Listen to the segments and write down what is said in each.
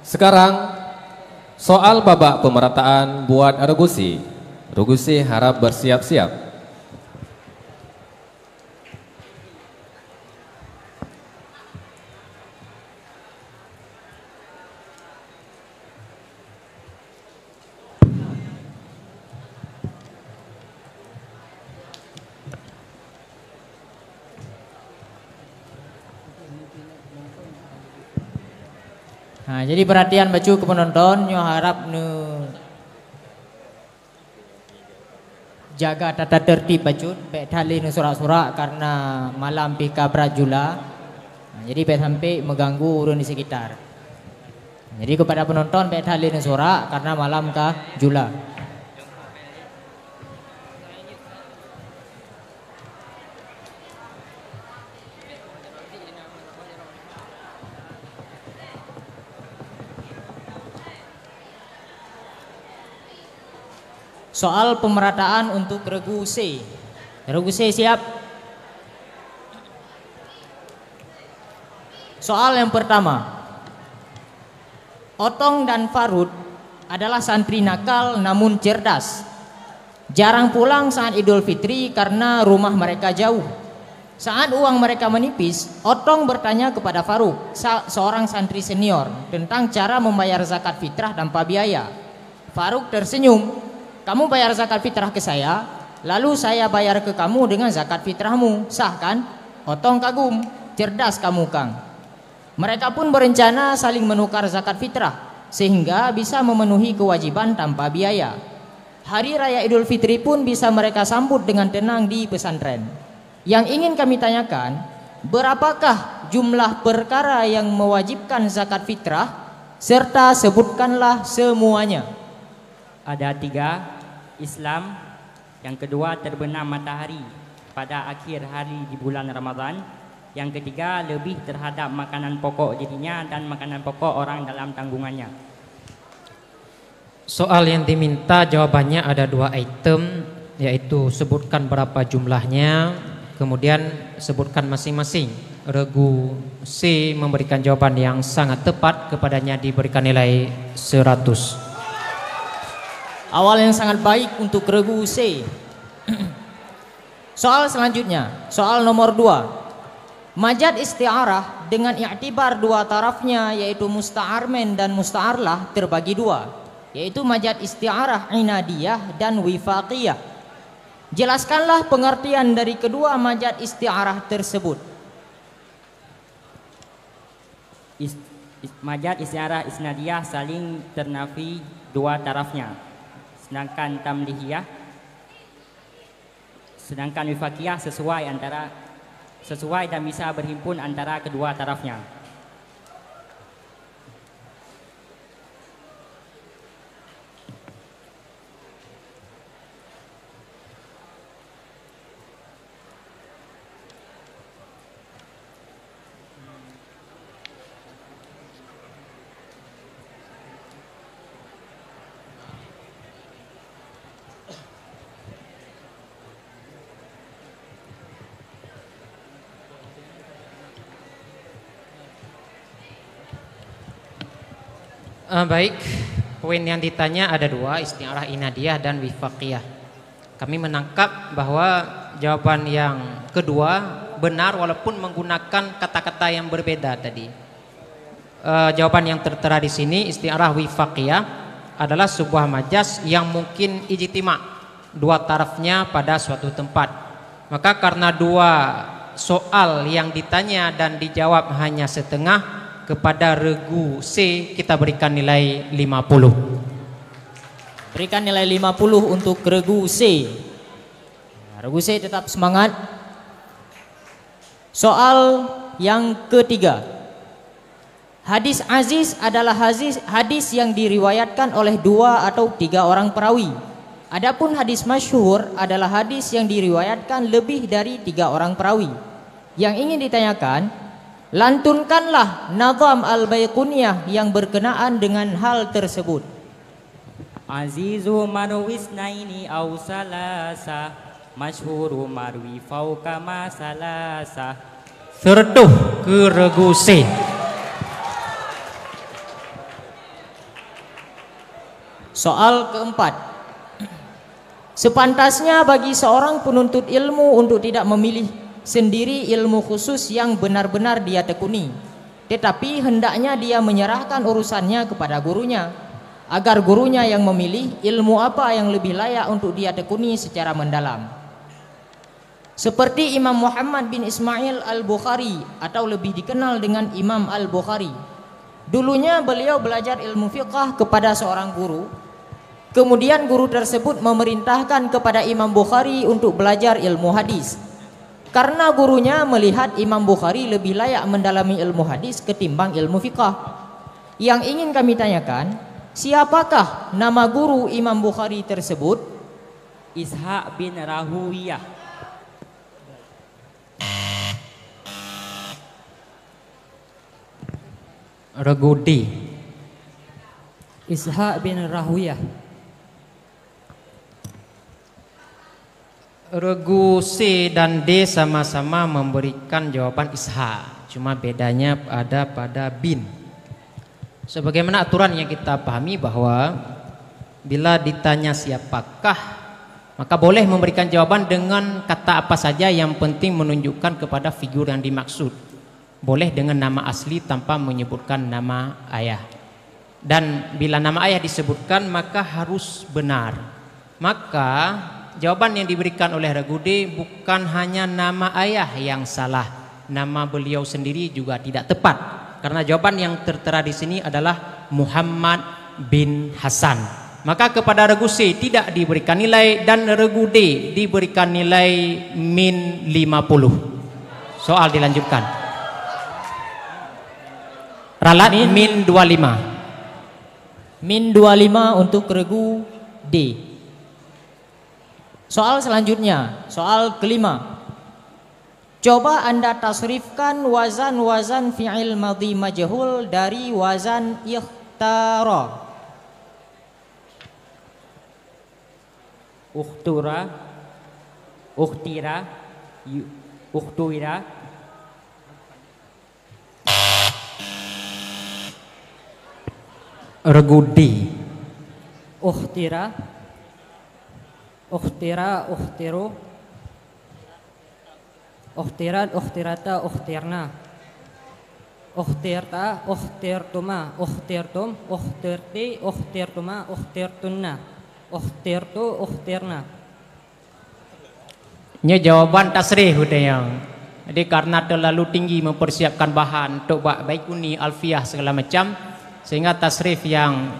Sekarang soal babak pemerataan buat Regusi. Regusi harap bersiap-siap. Nah, jadi perhatian baju ke penonton, nyo harap nu jaga tata tertib baju, pek tali nu surak-surak karena malam pika Brajula. Nah, jadi pek sampai mengganggu urun di sekitar. Jadi kepada penonton pek tali nu surak karena malam ka Jula. Soal pemerataan untuk regu C. Regu C siap? Soal yang pertama. Otong dan Farud adalah santri nakal namun cerdas. Jarang pulang saat Idul Fitri karena rumah mereka jauh. Saat uang mereka menipis, Otong bertanya kepada Faruk, seorang santri senior, tentang cara membayar zakat fitrah tanpa biaya. Faruk tersenyum. Kamu bayar zakat fitrah ke saya, lalu saya bayar ke kamu dengan zakat fitrahmu, sah kan? Otong kagum, cerdas kamu Kang. Mereka pun berencana saling menukar zakat fitrah, sehingga bisa memenuhi kewajiban tanpa biaya. Hari Raya Idul Fitri pun bisa mereka sambut dengan tenang di pesantren. Yang ingin kami tanyakan, berapakah jumlah perkara yang mewajibkan zakat fitrah, serta sebutkanlah semuanya. Ada 3. Islam, yang kedua terbenam matahari pada akhir hari di bulan Ramadan, yang ketiga lebih terhadap makanan pokok dirinya dan makanan pokok orang dalam tanggungannya. Soal yang diminta jawabannya ada 2 item, yaitu sebutkan berapa jumlahnya, kemudian sebutkan masing-masing. Regu C memberikan jawaban yang sangat tepat, kepadanya diberikan nilai 100. Awal yang sangat baik untuk regu C. Soal selanjutnya, soal nomor 2. Majad isti'arah dengan i'tibar 2 tarafnya yaitu musta'armen dan musta'arlah terbagi 2, yaitu majad isti'arah inadiyah dan wifaqiyah. Jelaskanlah pengertian dari kedua majad isti'arah tersebut. Majad isti'arah isnadiyah saling ternafi 2 tarafnya. Sedangkan tamlihiyah, sedangkan wifaqiyah sesuai dan bisa berhimpun antara kedua tarafnya. Baik, poin yang ditanya ada 2, isti'arah inadiyah dan wifaqiyah. Kami menangkap bahwa jawaban yang kedua benar walaupun menggunakan kata-kata yang berbeda tadi. Jawaban yang tertera di sini, isti'arah wifaqiyah adalah sebuah majas yang mungkin ijtima', 2 tarafnya pada suatu tempat. Maka karena 2 soal yang ditanya dan dijawab hanya setengah, kepada regu C kita berikan nilai 50. Berikan nilai 50 untuk regu C. Regu C tetap semangat. Soal yang ketiga. Hadis aziz adalah hadis yang diriwayatkan oleh 2 atau 3 orang perawi. Adapun hadis masyhur adalah hadis yang diriwayatkan lebih dari 3 orang perawi. Yang ingin ditanyakan, lantunkanlah nazam al-Baiquniyah yang berkenaan dengan hal tersebut. Azizu marwis naini aw salasa, masyhuru marwi fauqa ma salasa. Sertuh ke regu C. Soal keempat. Sepantasnya bagi seorang penuntut ilmu untuk tidak memilih sendiri ilmu khusus yang benar-benar dia tekuni, tetapi hendaknya dia menyerahkan urusannya kepada gurunya, agar gurunya yang memilih ilmu apa yang lebih layak untuk dia tekuni secara mendalam. Seperti Imam Muhammad bin Ismail Al-Bukhari atau lebih dikenal dengan Imam Al-Bukhari. Dulunya beliau belajar ilmu fiqh kepada seorang guru. Kemudian guru tersebut memerintahkan kepada Imam Bukhari untuk belajar ilmu hadis. Karena gurunya melihat Imam Bukhari lebih layak mendalami ilmu hadis ketimbang ilmu fiqh. Yang ingin kami tanyakan, siapakah nama guru Imam Bukhari tersebut? Ishaq bin Rahuyah. Regudi. Ishaq bin Rahuyah. Regu C dan D sama-sama memberikan jawaban Ishaq, cuma bedanya ada pada bin. Sebagaimana aturan yang kita pahami bahwa bila ditanya siapakah, maka boleh memberikan jawaban dengan kata apa saja yang penting menunjukkan kepada figur yang dimaksud. Boleh dengan nama asli tanpa menyebutkan nama ayah. Dan bila nama ayah disebutkan maka harus benar. Maka jawaban yang diberikan oleh Regudi bukan hanya nama ayah yang salah, nama beliau sendiri juga tidak tepat. Karena jawaban yang tertera di sini adalah Muhammad bin Hasan. Maka kepada Regu C tidak diberikan nilai dan Regu D diberikan nilai min 50. Soal dilanjutkan. Ralat min 25. Min 25 untuk Regu D. Soal selanjutnya, soal kelima. Coba Anda tasrifkan wazan-wazan fi'il madhi majhul dari wazan ikhtara. Ukhtura, ukhtira, ukhtuira. Regudi. Ukhtira, ukhtira, ukhtiru, ukhtirat, ukhtirata, ukhtirna, ukhtirta, ukhtirtuma, ukhtirtum, ukhtirti, ukhtirtuma, ukhtirtunna, ukhtirtu, ukhtirna. Ini jawaban tasrih udah yang. Jadi karena terlalu tinggi mempersiapkan bahan untuk buat baikuni, alfiah segala macam, sehingga tasrif yang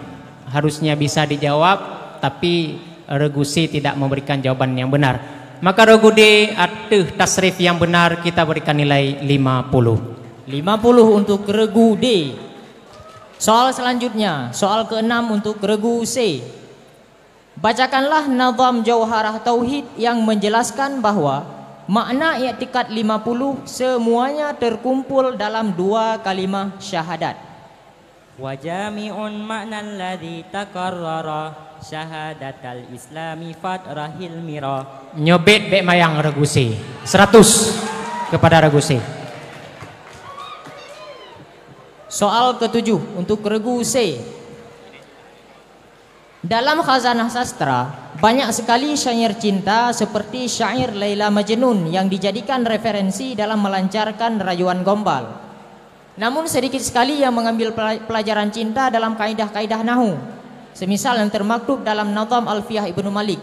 harusnya bisa dijawab tapi Regu C tidak memberikan jawaban yang benar. Maka Regu D aduh tasrif yang benar kita berikan nilai 50. 50 untuk Regu D. Soal selanjutnya, soal ke-6 untuk Regu C. Bacakanlah nazam Jauharah Tauhid yang menjelaskan bahwa makna i'tikad 50 semuanya terkumpul dalam 2 kalimah syahadat. Wa jami'un ma'na alladhi takarrara syahadatal islami fatrahil mira. Nyobet bek mayang Regu C. 100 kepada Regu C. Soal ke-7 untuk Regu C. Dalam khazanah sastra banyak sekali syair cinta seperti syair Laila Majnun yang dijadikan referensi dalam melancarkan rayuan gombal. Namun sedikit sekali yang mengambil pelajaran cinta dalam kaidah-kaidah nahu. Semisal yang termaktub dalam nazam Alfiyah Ibnu Malik.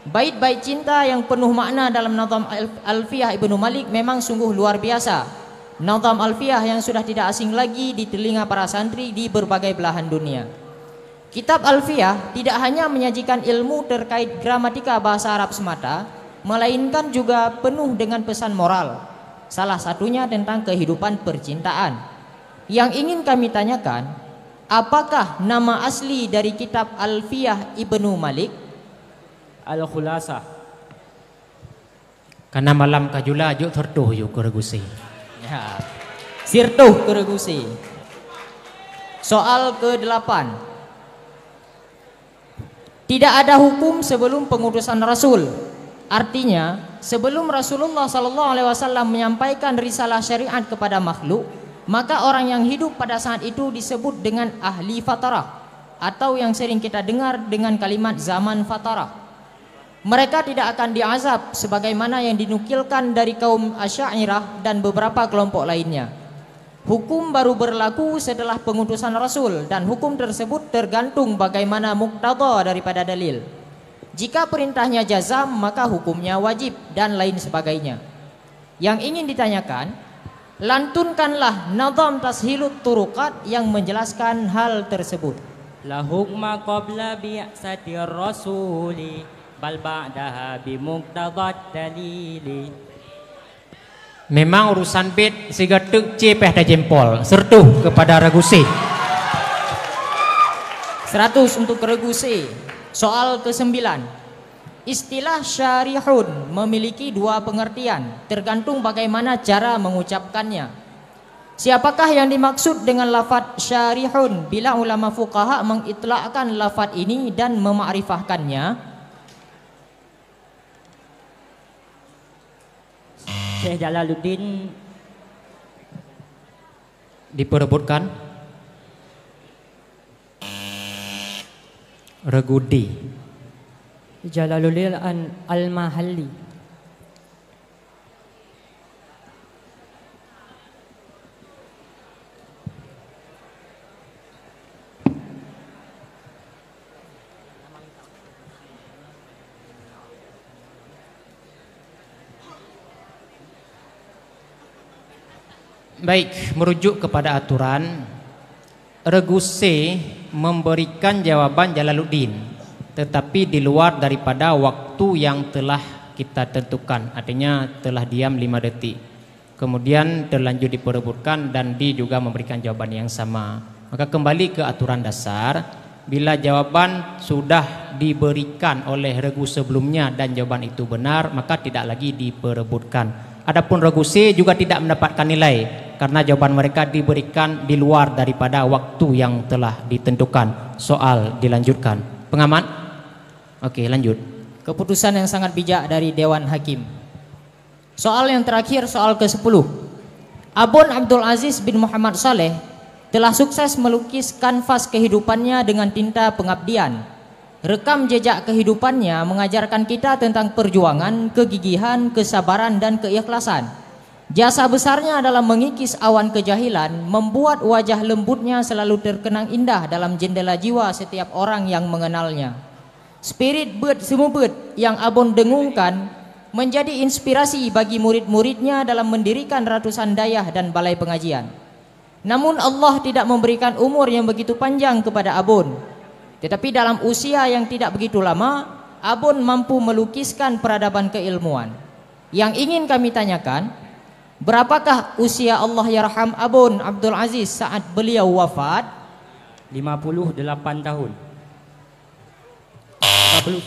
Bait-bait cinta yang penuh makna dalam nazam Alfiyah Ibnu Malik memang sungguh luar biasa. Nazam Alfiyah yang sudah tidak asing lagi di telinga para santri di berbagai belahan dunia. Kitab Alfiyah tidak hanya menyajikan ilmu terkait gramatika bahasa Arab semata, melainkan juga penuh dengan pesan moral. Salah satunya tentang kehidupan percintaan. Yang ingin kami tanyakan, apakah nama asli dari kitab Alfiyah Ibnu Malik? Al-Khulasah. Karena malam kajula juk tertuh yuk ke Regu C. Ya. Sirtuh ke Regu C. Soal ke-8. Tidak ada hukum sebelum pengutusan Rasul. Artinya, sebelum Rasulullah SAW menyampaikan risalah syariat kepada makhluk, maka orang yang hidup pada saat itu disebut dengan ahli fatarah. atau yang sering kita dengar dengan kalimat zaman fatarah. Mereka tidak akan diazab sebagaimana yang dinukilkan dari kaum Asy'ariyah dan beberapa kelompok lainnya. Hukum baru berlaku setelah pengutusan Rasul dan hukum tersebut tergantung bagaimana muqtada daripada dalil. Jika perintahnya jazam maka hukumnya wajib dan lain sebagainya. Yang ingin ditanyakan, lantunkanlah nazam tashilut turuqat yang menjelaskan hal tersebut. La hukma qabla bi'satir rasuli bal ba'daha bimuqtadat dalili. Memang urusan bed sigatuk cepeh dah jempol sertuh kepada Ragusi. 100 untuk Ragusi. Soal ke-9. Istilah syarihun memiliki dua pengertian, tergantung bagaimana cara mengucapkannya. Siapakah yang dimaksud dengan lafaz syarihun bila ulama fuqaha mengitlaqkan lafaz ini dan memakrifahkannya? Syekh Jalaluddin Diperebutkan Regudi. Jalaluddin Al-Mahalli. Baik, merujuk kepada aturan, Reguse memberikan jawaban Jalaluddin, tetapi di luar daripada waktu yang telah kita tentukan, artinya telah diam 5 detik. Kemudian terlanjur diperebutkan dan dia juga memberikan jawaban yang sama. Maka kembali ke aturan dasar, bila jawaban sudah diberikan oleh regu sebelumnya dan jawaban itu benar, maka tidak lagi diperebutkan. Adapun Reguse juga tidak mendapatkan nilai karena jawaban mereka diberikan di luar daripada waktu yang telah ditentukan. Soal dilanjutkan. Pengamat? Oke, lanjut. Keputusan yang sangat bijak dari Dewan Hakim. Soal yang terakhir, soal ke-10. Abun Abdul Aziz bin Muhammad Saleh telah sukses melukis kanvas kehidupannya dengan tinta pengabdian. Rekam jejak kehidupannya mengajarkan kita tentang perjuangan, kegigihan, kesabaran, dan keikhlasan. Jasa besarnya dalam mengikis awan kejahilan membuat wajah lembutnya selalu terkenang indah dalam jendela jiwa setiap orang yang mengenalnya. Spirit bet semubet yang Abon dengungkan menjadi inspirasi bagi murid-muridnya dalam mendirikan ratusan dayah dan balai pengajian. Namun Allah tidak memberikan umur yang begitu panjang kepada Abon. Tetapi dalam usia yang tidak begitu lama, Abon mampu melukiskan peradaban keilmuan. Yang ingin kami tanyakan, berapakah usia Allah yarham Abun Abdul Aziz saat beliau wafat? 58 tahun. 50.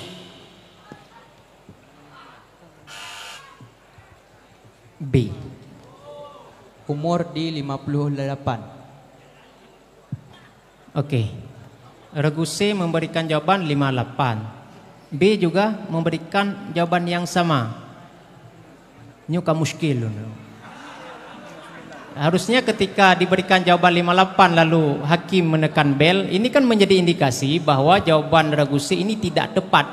B. Umur di 58. Oke. Reguse memberikan jawaban 58. B juga memberikan jawaban yang sama. Nyuka muskil. Harusnya ketika diberikan jawaban 58 lalu hakim menekan bel, ini kan menjadi indikasi bahwa jawaban Reguse ini tidak tepat.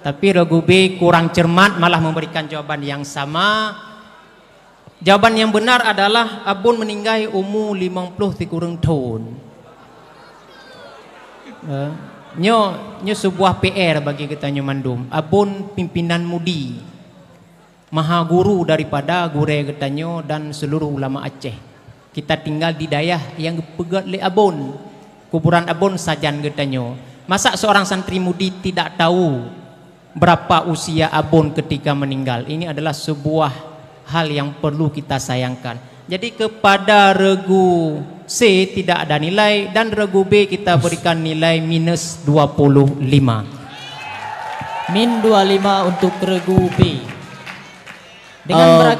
Tapi Regu B kurang cermat malah memberikan jawaban yang sama. Jawaban yang benar adalah Abun meninggal umur 50 kurang tahun. Nyo sebuah PR bagi kita nyo mandum. Abun pimpinan mudi, maha guru daripada gure kita nyo dan seluruh ulama Aceh. Kita tinggal di dayah yang pegat le Abun. Kuburan Abun sajan kita nyo. Masa seorang santri mudi tidak tahu berapa usia Abun ketika meninggal? Ini adalah sebuah hal yang perlu kita sayangkan. Jadi kepada Regu C tidak ada nilai dan Regu B kita berikan nilai minus 25. Min 25 untuk Regu B. Dengan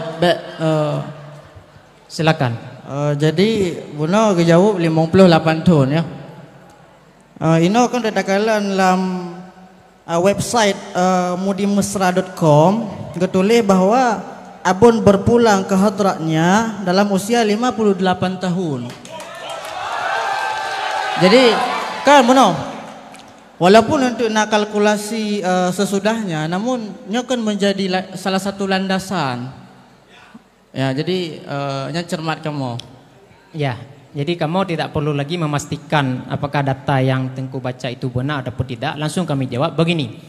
Silakan. Jadi Buno kejawab 58 tahun ya. Ini kan datakalan dalam website mudimesra.com ketulis bahwa Abun berpulang ke hadratnya dalam usia 58 tahun. Jadi kan Buno Walaupun untuk nak kalkulasi sesudahnya, namun nya kan menjadi salah satu landasan. Ya, jadi nya cermat kamu. Ya, jadi kamu tidak perlu lagi memastikan apakah data yang Tengku baca itu benar ataupun tidak. Langsung kami jawab begini.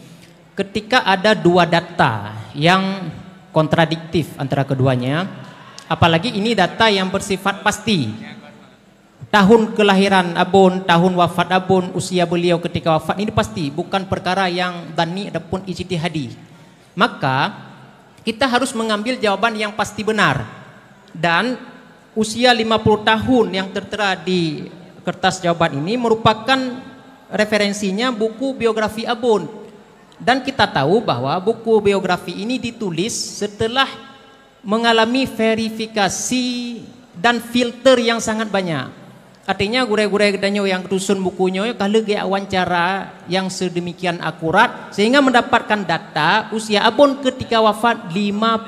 Ketika ada dua data yang kontradiktif antara keduanya, apalagi ini data yang bersifat pasti. Tahun kelahiran abun, tahun wafat abun, usia beliau ketika wafat, ini pasti, bukan perkara yang dhanni ataupun ijtihadi. Maka kita harus mengambil jawaban yang pasti benar. Dan usia 50 tahun yang tertera di kertas jawaban ini merupakan referensinya buku biografi abun. Dan kita tahu bahwa buku biografi ini ditulis setelah mengalami verifikasi dan filter yang sangat banyak. Artinya gure-gure danyo yang tusun bukunya kalau dia wawancara yang sedemikian akurat sehingga mendapatkan data usia abon ketika wafat 59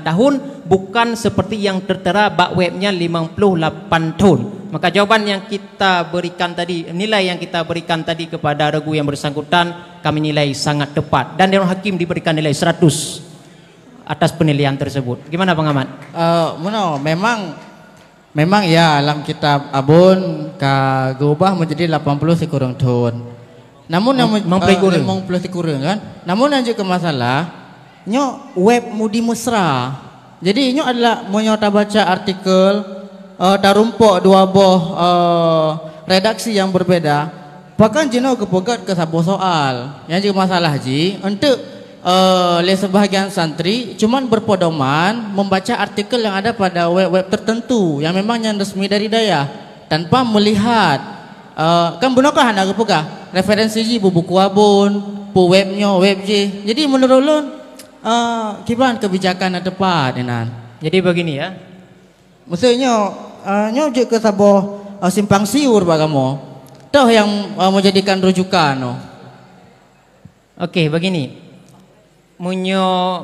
tahun, bukan seperti yang tertera bak webnya 58 tahun. Maka jawaban yang kita berikan tadi, nilai yang kita berikan tadi kepada regu yang bersangkutan, kami nilai sangat tepat, dan Dewan Hakim diberikan nilai 100 atas penilaian tersebut. Gimana Bang Ahmad? Memang ya dalam kitab abun ka gubah menjadi 80 sekurang tahun. Namun yang 50 sekurang kan. Namun yang juga masalah nyo web mudi mesra. Jadi nyo adalah menyota baca artikel tarumpok dua boh redaksi yang berbeda. Bahkan jeno kepegat ke sabo soal. Yang juga masalah ji untuk oleh sebahagian santri cuman berpedoman membaca artikel yang ada pada web-web tertentu yang memang yang resmi dari daya tanpa melihat kan benarkah anda kepegah referensi ji buku abun pu webnya web ji. Jadi menurut ulun kiban kebijakan yang tepat enan. Jadi begini ya, maksudnya nyo je ke sabo simpang siur pak kamu tahu yang menjadikan rujukan no. Oke, begini. Munyo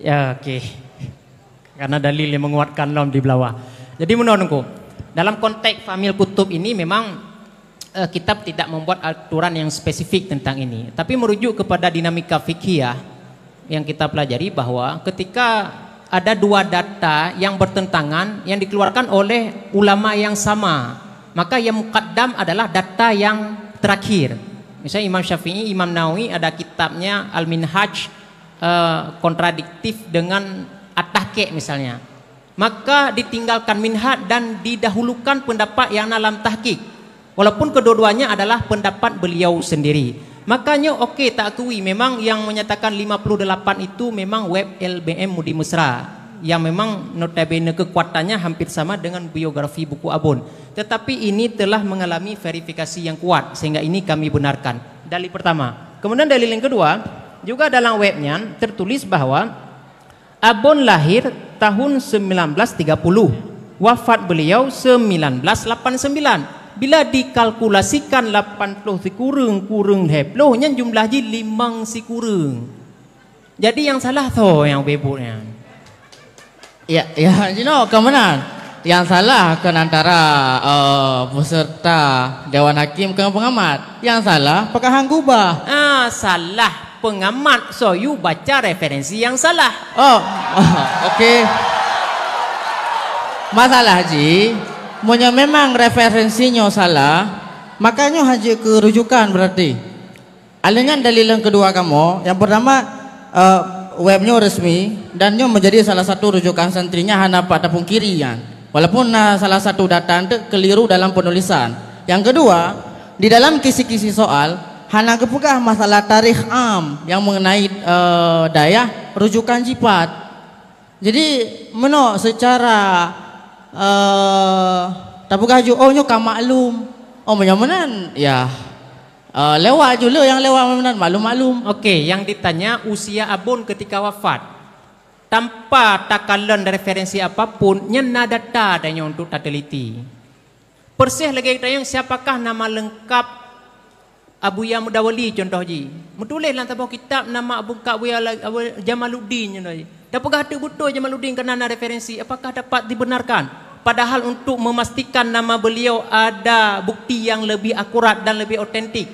ya oke. Karena dalil yang menguatkan nom di bawah. Jadi menurutku dalam konteks famil kutub ini memang kitab tidak membuat aturan yang spesifik tentang ini, tapi merujuk kepada dinamika fikih yang kita pelajari bahwa ketika ada dua data yang bertentangan yang dikeluarkan oleh ulama yang sama, maka yang muqaddam adalah data yang terakhir. Misalnya Imam Syafi'i, Imam Nawawi ada kitabnya Al-Minhaj kontradiktif dengan At-Tahqiq misalnya. Maka ditinggalkan minhaj dan didahulukan pendapat yang dalam tahqiq. Walaupun kedua-duanya adalah pendapat beliau sendiri. Makanya oke, tak akui memang yang menyatakan 58 itu memang web LBM Mudi Mesra yang memang notabene kekuatannya hampir sama dengan biografi buku abun. Tetapi ini telah mengalami verifikasi yang kuat sehingga ini kami benarkan. Dalil pertama. Kemudian dalil yang kedua, juga dalam webnya tertulis bahwa abun lahir tahun 1930, wafat beliau 1989. Bila dikalkulasikan 80 sikurung kurung heploh nya jumlahnya 5 sikurung. Jadi yang salah tu yang bebutnya. Ya, kemenan. Yang salah kan antara peserta Dewan Hakim ke pengamat. Yang salah pekahang gubah. Salah pengamat. So you baca referensi yang salah. Okey. Masalah Haji, punya memang referensinya salah, makanya Haji kerujukan berarti. Alingan dalil yang kedua kamu, yang pertama webnya resmi dan nyo menjadi salah satu rujukan santrinya hanapak ataupun kiri kan. Walaupun salah satu data itu keliru dalam penulisan. Yang kedua, di dalam kisi-kisi soal hana kepegah masalah tarikh am yang mengenai daya rujukan jipat. Jadi meno secara tapugah ju nyo ka maklum. Menyamanan ya lewat juga yang lewat maklum. Oke, yang ditanya usia abun ketika wafat. Tanpa takalan referensi apapun, nyena data adanya untuk teliti. Persih lagi tanya siapakah nama lengkap Abuya Mudawali contoh ji. Menulis dalam tabah kitab nama Abu Abuya Jamaluddin contoh ji. Dapatlah ada betul Jamaluddin kerana referensi, apakah dapat dibenarkan? padahal untuk memastikan nama beliau ada bukti yang lebih akurat dan lebih otentik.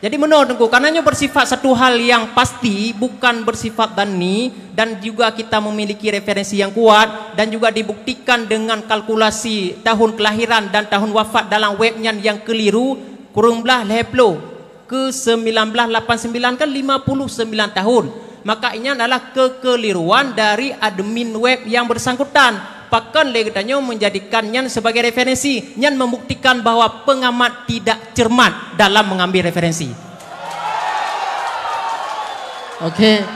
Jadi menurut aku, karenanya bersifat satu hal yang pasti, bukan bersifat dhanni, dan juga kita memiliki referensi yang kuat dan juga dibuktikan dengan kalkulasi tahun kelahiran dan tahun wafat dalam webnya yang keliru, kurang belah leplo ke 1989 kan 59 tahun. Maka ini adalah kekeliruan dari admin web yang bersangkutan. Pakan legatanya menjadikannya sebagai referensi, yang membuktikan bahwa pengamat tidak cermat dalam mengambil referensi. Okey,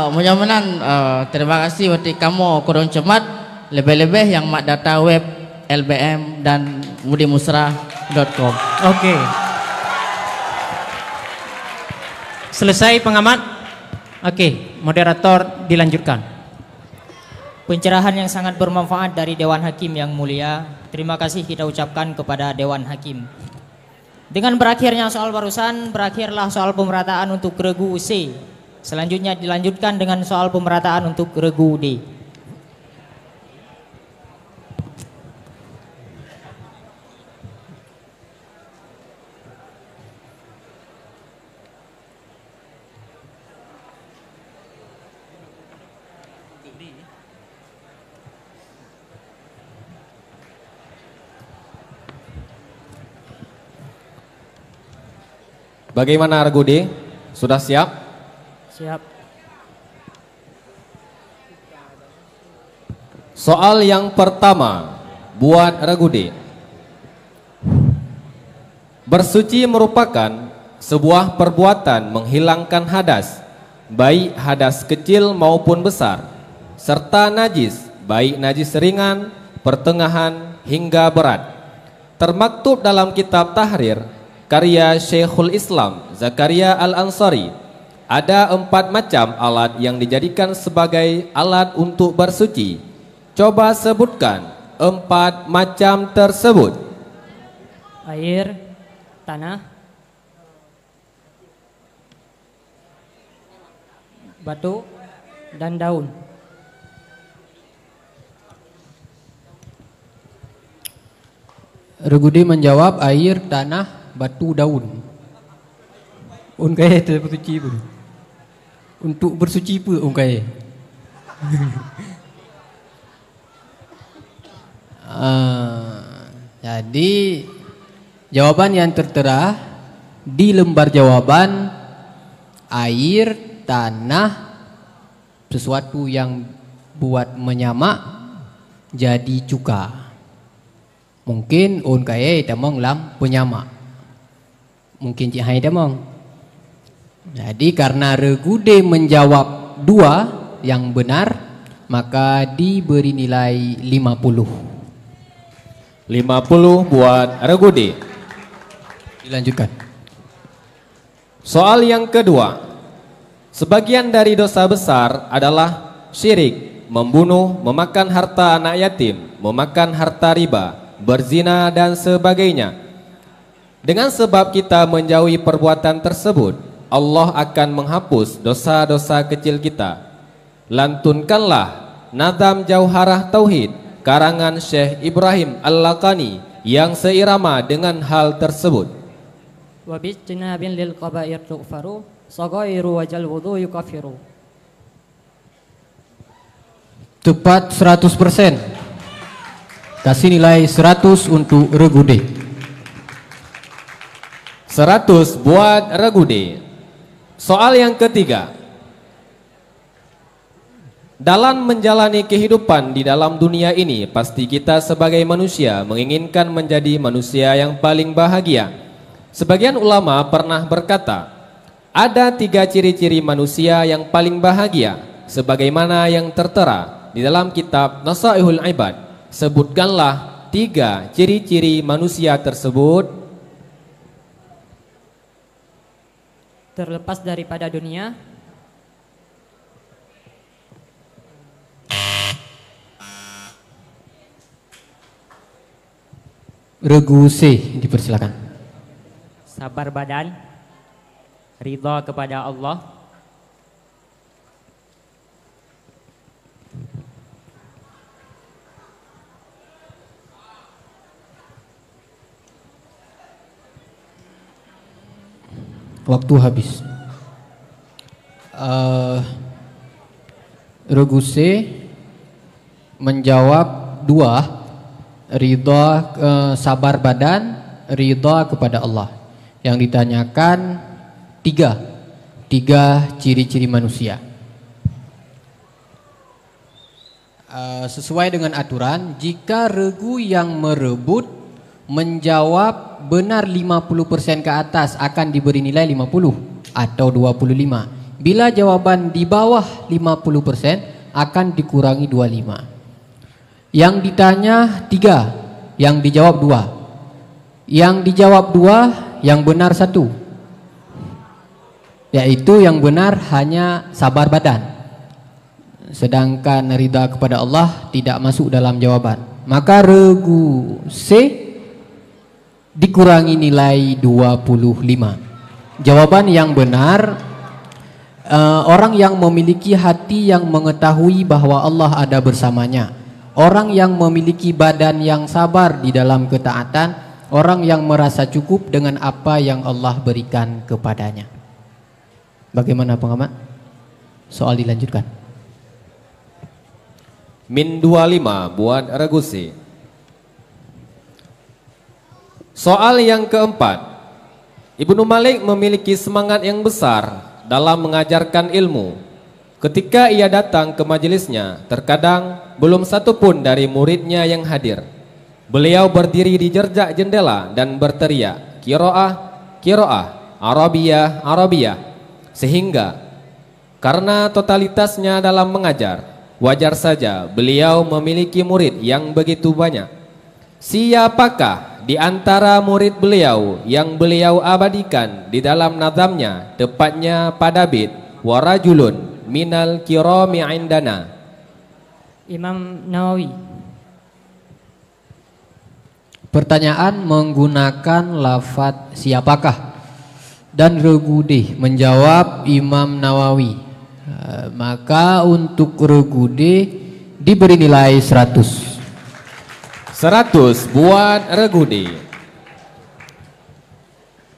mudah-mudahan terima kasih waktu kamu kurang cermat, lebih-lebih yang mak data web LBM dan mudimusrah.com. Okey. Selesai pengamat. Okey, moderator dilanjutkan. Pencerahan yang sangat bermanfaat dari Dewan Hakim yang mulia. Terima kasih kita ucapkan kepada Dewan Hakim. Dengan berakhirnya soal barusan, berakhirlah soal pemerataan untuk regu C. Selanjutnya dilanjutkan dengan soal pemerataan untuk regu D. Bagaimana regu D? Sudah siap? Siap. Soal yang pertama buat regu D. Bersuci merupakan sebuah perbuatan menghilangkan hadas, baik hadas kecil maupun besar, serta najis, baik najis ringan, pertengahan hingga berat. Termaktub dalam kitab Tahrir karya Syekhul Islam Zakaria Al-Ansari, ada 4 macam alat yang dijadikan sebagai alat untuk bersuci. Coba sebutkan 4 macam tersebut. Air, tanah, batu, dan daun. Regudi menjawab air, tanah, batu, daun. Ungkai bersuci pun. Untuk bersuci pun ungkai. Jadi jawaban yang tertera di lembar jawaban air, tanah, sesuatu yang buat menyamak jadi cuka. Mungkin ungkai tamong lam penyamak. Mungkin Cik Hai demong. Jadi karena Regude menjawab 2 yang benar, maka diberi nilai 50. 50 buat Regude. Dilanjutkan. Soal yang kedua. Sebagian dari dosa besar adalah syirik, membunuh, memakan harta anak yatim, memakan harta riba, berzina dan sebagainya. Dengan sebab kita menjauhi perbuatan tersebut, Allah akan menghapus dosa-dosa kecil kita. Lantunkanlah Nazam Jauharah Tauhid karangan Syekh Ibrahim Al-Laqani yang seirama dengan hal tersebut. Wa bijtinabin lil qabair tughfaru, sagairu wajal wudu yukafiru. Tepat 100%. Kasih nilai 100 untuk Regude. 100 buat Regude. Soal yang ketiga. Dalam menjalani kehidupan di dalam dunia ini, pasti kita sebagai manusia menginginkan menjadi manusia yang paling bahagia. Sebagian ulama pernah berkata, ada 3 ciri-ciri manusia yang paling bahagia, sebagaimana yang tertera di dalam kitab Nasaihul Ibad. Sebutkanlah 3 ciri-ciri manusia tersebut. Terlepas daripada dunia, Regu C dipersilakan. Sabar badan, ridha kepada Allah, Waktu habis. Regu C menjawab 2, ridha sabar badan, ridha kepada Allah. Yang ditanyakan 3 ciri-ciri manusia. Sesuai dengan aturan, jika regu yang merebut menjawab benar 50% ke atas akan diberi nilai 50 atau 25. Bila jawaban di bawah 50% akan dikurangi 25. Yang ditanya 3, yang dijawab 2. Yang dijawab 2, yang benar 1. Yaitu yang benar hanya sabar badan. Sedangkan ridha kepada Allah tidak masuk dalam jawaban. Maka regu C dikurangi nilai 25. Jawaban yang benar, orang yang memiliki hati yang mengetahui bahwa Allah ada bersamanya, orang yang memiliki badan yang sabar di dalam ketaatan, orang yang merasa cukup dengan apa yang Allah berikan kepadanya. Bagaimana pengamat? Soal dilanjutkan. Min 25 buat regu C. Soal yang keempat. Ibnu Malik memiliki semangat yang besar dalam mengajarkan ilmu. Ketika ia datang ke majelisnya, terkadang belum satu pun dari muridnya yang hadir. Beliau berdiri di jerjak jendela dan berteriak, "Qiraah, qiraah, Arabiyah, Arabiyah." Sehingga karena totalitasnya dalam mengajar, wajar saja beliau memiliki murid yang begitu banyak. Siapakah di antara murid beliau yang beliau abadikan di dalam nazamnya, tepatnya pada bait warajulun minal kirami indana? Imam Nawawi. Pertanyaan menggunakan lafadz siapakah, dan regu D menjawab Imam Nawawi. Maka untuk regu D diberi nilai 100. 100 buat regu D.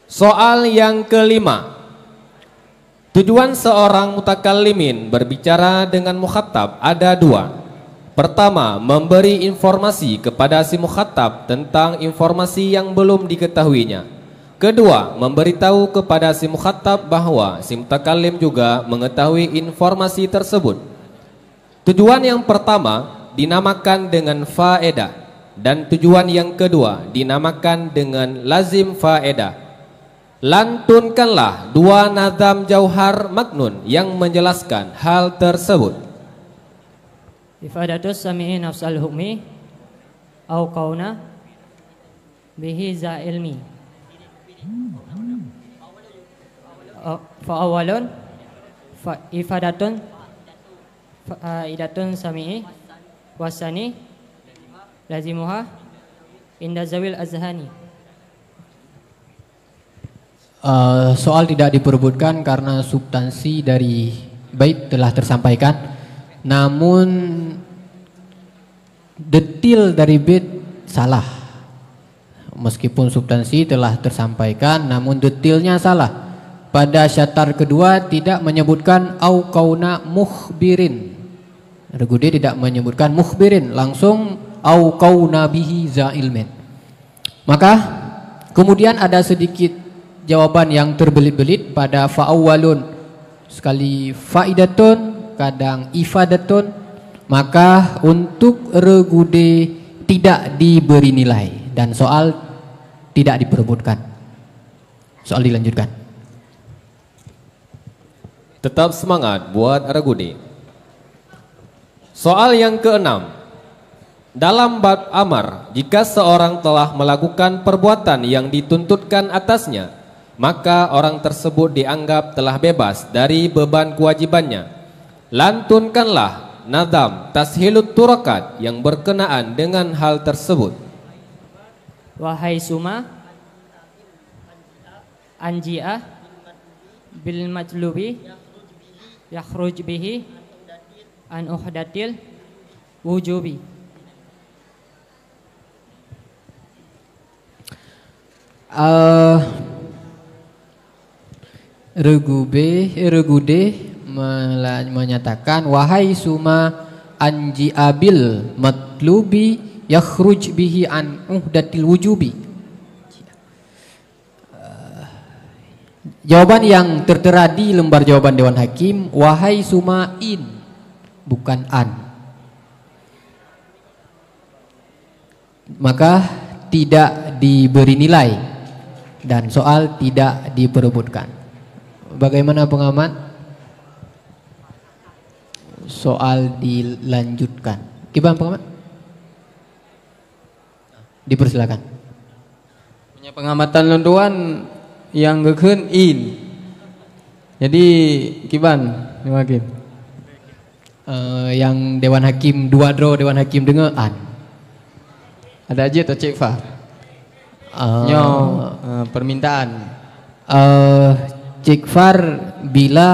Soal yang kelima. Tujuan seorang mutakallimin berbicara dengan mukhatab ada 2. Pertama, memberi informasi kepada si mukhatab tentang informasi yang belum diketahuinya. Kedua, memberitahu kepada si mukhatab bahwa si mutakallim juga mengetahui informasi tersebut. Tujuan yang pertama dinamakan dengan faedah, dan tujuan yang kedua dinamakan dengan lazim faedah. Lantunkanlah 2 nazam Jauhar Maknun yang menjelaskan hal tersebut. Ifadatus sami'i nafsal hukmi au kauna bihi za ilmi. Fa'awalun ifadatun idatun sami'i wasani lazimuha inda zawil azhani. Soal tidak diperebutkan karena substansi dari bait telah tersampaikan, namun detil dari bait salah. Meskipun substansi telah tersampaikan, namun detilnya salah. Pada syatar kedua tidak menyebutkan au kauna mukhbirin. Regu D tidak menyebutkan mukhbirin, langsung au kauna bihi za ilmin. Maka kemudian ada sedikit jawaban yang terbelit-belit pada fa'awwalun, sekali faidatun, kadang ifadatun. Maka untuk regu D tidak diberi nilai dan soal tidak diperebutkan. Soal dilanjutkan. Tetap semangat buat regu D. Soal yang keenam. Dalam bab amar, jika seorang telah melakukan perbuatan yang dituntutkan atasnya, maka orang tersebut dianggap telah bebas dari beban kewajibannya. Lantunkanlah nazam tashilut turakat yang berkenaan dengan hal tersebut. Wahai suma anji'ah bil majlubi yakhruj bihi an uhdatil wujubi. Regude menyatakan wahai suma anji abil matlubi yakhruj bihi an uhdatil wujubi. Jawaban yang tertera di lembar jawaban Dewan Hakim, wahai suma in, bukan an. Maka tidak diberi nilai dan soal tidak diperebutkan. Bagaimana pengamat? Soal dilanjutkan. Gimana pengamat? Dipersilakan. Punya pengamatan londoan yang gekeun in. Jadi kiban makin. Yang Dewan Hakim dua draw Dewan Hakim dengar an. Ada aja atau cek fah? Permintaan. Cek far bila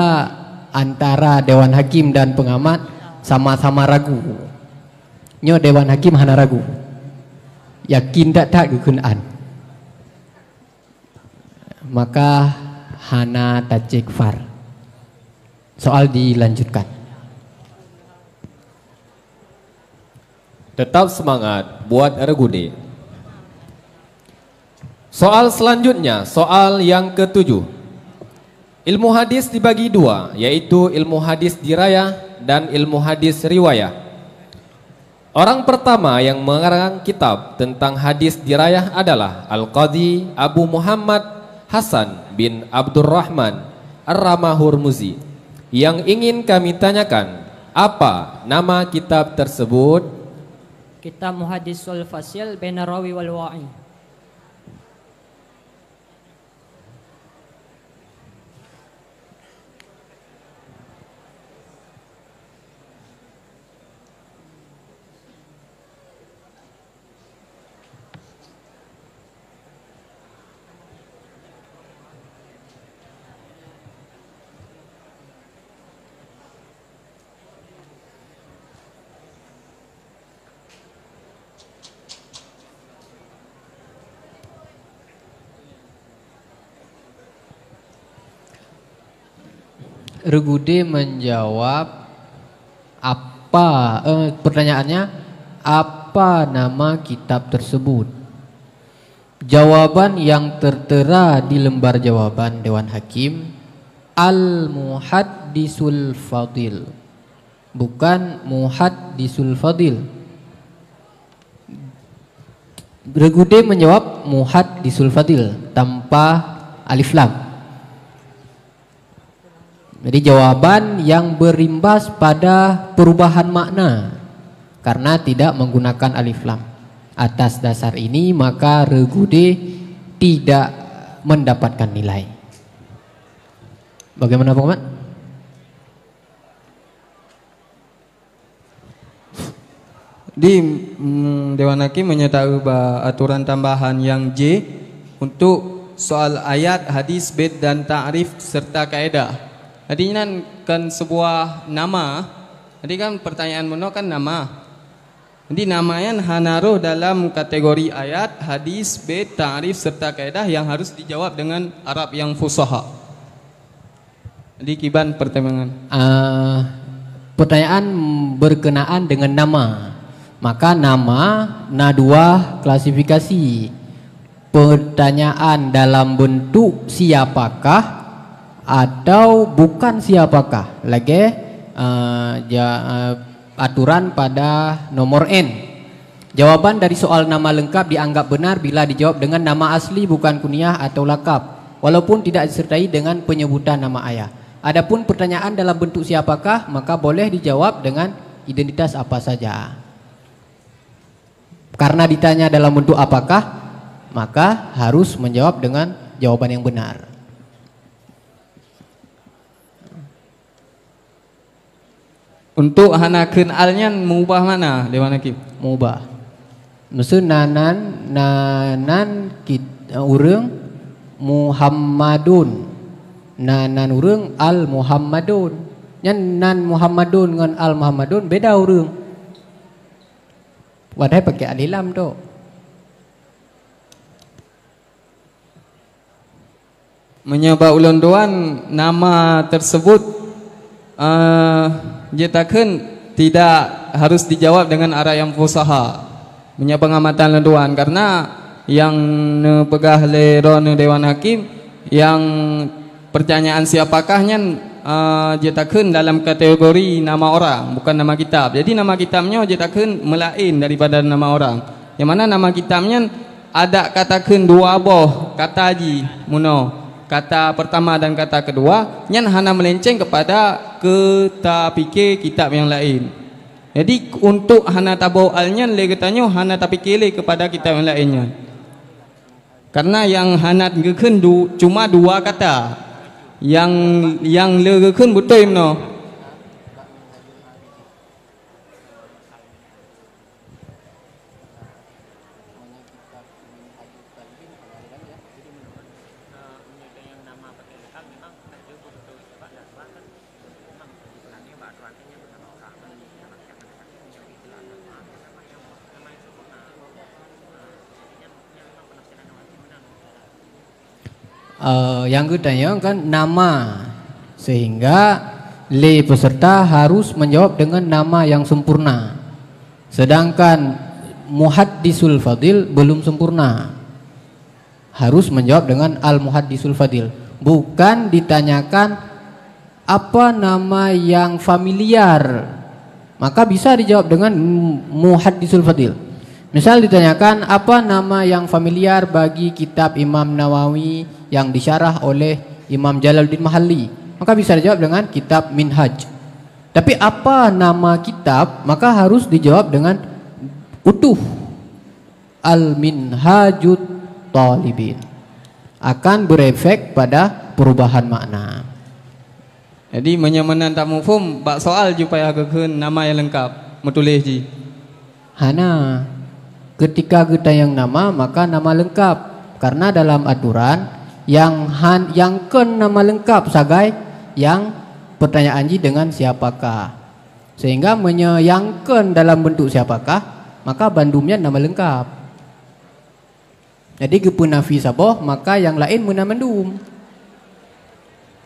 antara Dewan Hakim dan pengamat sama-sama ragu. Nyo Dewan Hakim hana ragu. Yakin tak gekeun an. Maka hana tacek far. Soal dilanjutkan. Tetap semangat buat Regude. Soal selanjutnya, soal yang ketujuh. Ilmu hadis dibagi dua, yaitu ilmu hadis dirayah dan ilmu hadis riwayah. Orang pertama yang mengarang kitab tentang hadis dirayah adalah Al-Qadhi Abu Muhammad Hasan bin Abdurrahman Ar-Ramahurmuzi. Yang ingin kami tanyakan, apa nama kitab tersebut? Kitab Muhaddisul Fasil baina rawi wal wa'i. Regude menjawab apa pertanyaannya apa nama kitab tersebut. Jawaban yang tertera di lembar jawaban Dewan Hakim Al-Muhaddisul Fadil, bukan Muhaddisul Fadil. Regude menjawab Muhaddisul Fadil tanpa alif lam. Jadi jawaban yang berimbas pada perubahan makna karena tidak menggunakan alif lam. Atas dasar ini maka Regude tidak mendapatkan nilai. Bagaimana Pak Mat? Di Dewan Hakim menyatakan aturan tambahan yang J untuk soal ayat, hadis, bait dan ta'rif serta kaedah. Tadinya kan sebuah nama. Tadi kan pertanyaan mono kan nama. Jadi namanya hanaro dalam kategori ayat, hadis, bait, ta'rif serta kaedah yang harus dijawab dengan Arab yang fusaha. Jadi kiban pertimbangan. Pertanyaan berkenaan dengan nama. Maka nama dua klasifikasi. Pertanyaan dalam bentuk siapakah atau bukan siapakah. Lagi aturan pada nomor N. Jawaban dari soal nama lengkap dianggap benar bila dijawab dengan nama asli bukan kunyah atau lakap, walaupun tidak disertai dengan penyebutan nama ayah. Adapun pertanyaan dalam bentuk siapakah maka boleh dijawab dengan identitas apa saja. Karena ditanya dalam bentuk apakah maka harus menjawab dengan jawaban yang benar. Untuk hanakeun alnya mengubah mana Dewan Hakim? Mengubah. Maksud nanan kita urang Muhammadun. Nanan urang al Muhammadun. Nyan nan Muhammadun dengan al Muhammadun beda urang. Wadai pakai alif lam tu. menyebab ulun tuan nama tersebut jetaken tidak harus dijawab dengan arah yang fusaha. Menyebab pengamatan lenduan karena yang pegah leron Dewan Hakim yang pertanyaan siapakahnya jetaken dalam kategori nama orang bukan nama kitab. Jadi nama kitabnya jetaken melain daripada nama orang. Yang mana nama kitabnya ada katakan dua boh kata ji muno. Kata pertama dan kata kedua nyan hana melenceng kepada kita fikir kitab yang lain. Jadi untuk hana tabau alnya le katanya hana tapikir kepada kitab yang lainnya. Karena yang hana ngeken cuma dua kata. Yang le ngeken betul no. Yang kedua kan nama, sehingga le peserta harus menjawab dengan nama yang sempurna. Sedangkan muhaddisul fadil belum sempurna, harus menjawab dengan al muhaddisul fadil. Bukan ditanyakan apa nama yang familiar, maka bisa dijawab dengan muhaddisul fadil. Misal ditanyakan apa nama yang familiar bagi kitab Imam Nawawi yang disyarah oleh Imam Jalaluddin Mahalli, maka bisa dijawab dengan kitab Minhaj. Tapi apa nama kitab, maka harus dijawab dengan utuh, Al-Minhajut Talibin. Akan berefek pada perubahan makna. Jadi menyamanan tak mufhum bak soal supaya keken nama yang lengkap metulis ji. Hana ketika kita yang nama maka nama lengkap, karena dalam aturan yang ken nama lengkap sagai yang pertanyaan ji dengan siapakah, sehingga menyayangkan dalam bentuk siapakah maka bandumnya nama lengkap. Jadi kepunafi saboh maka yang lain mena mendum.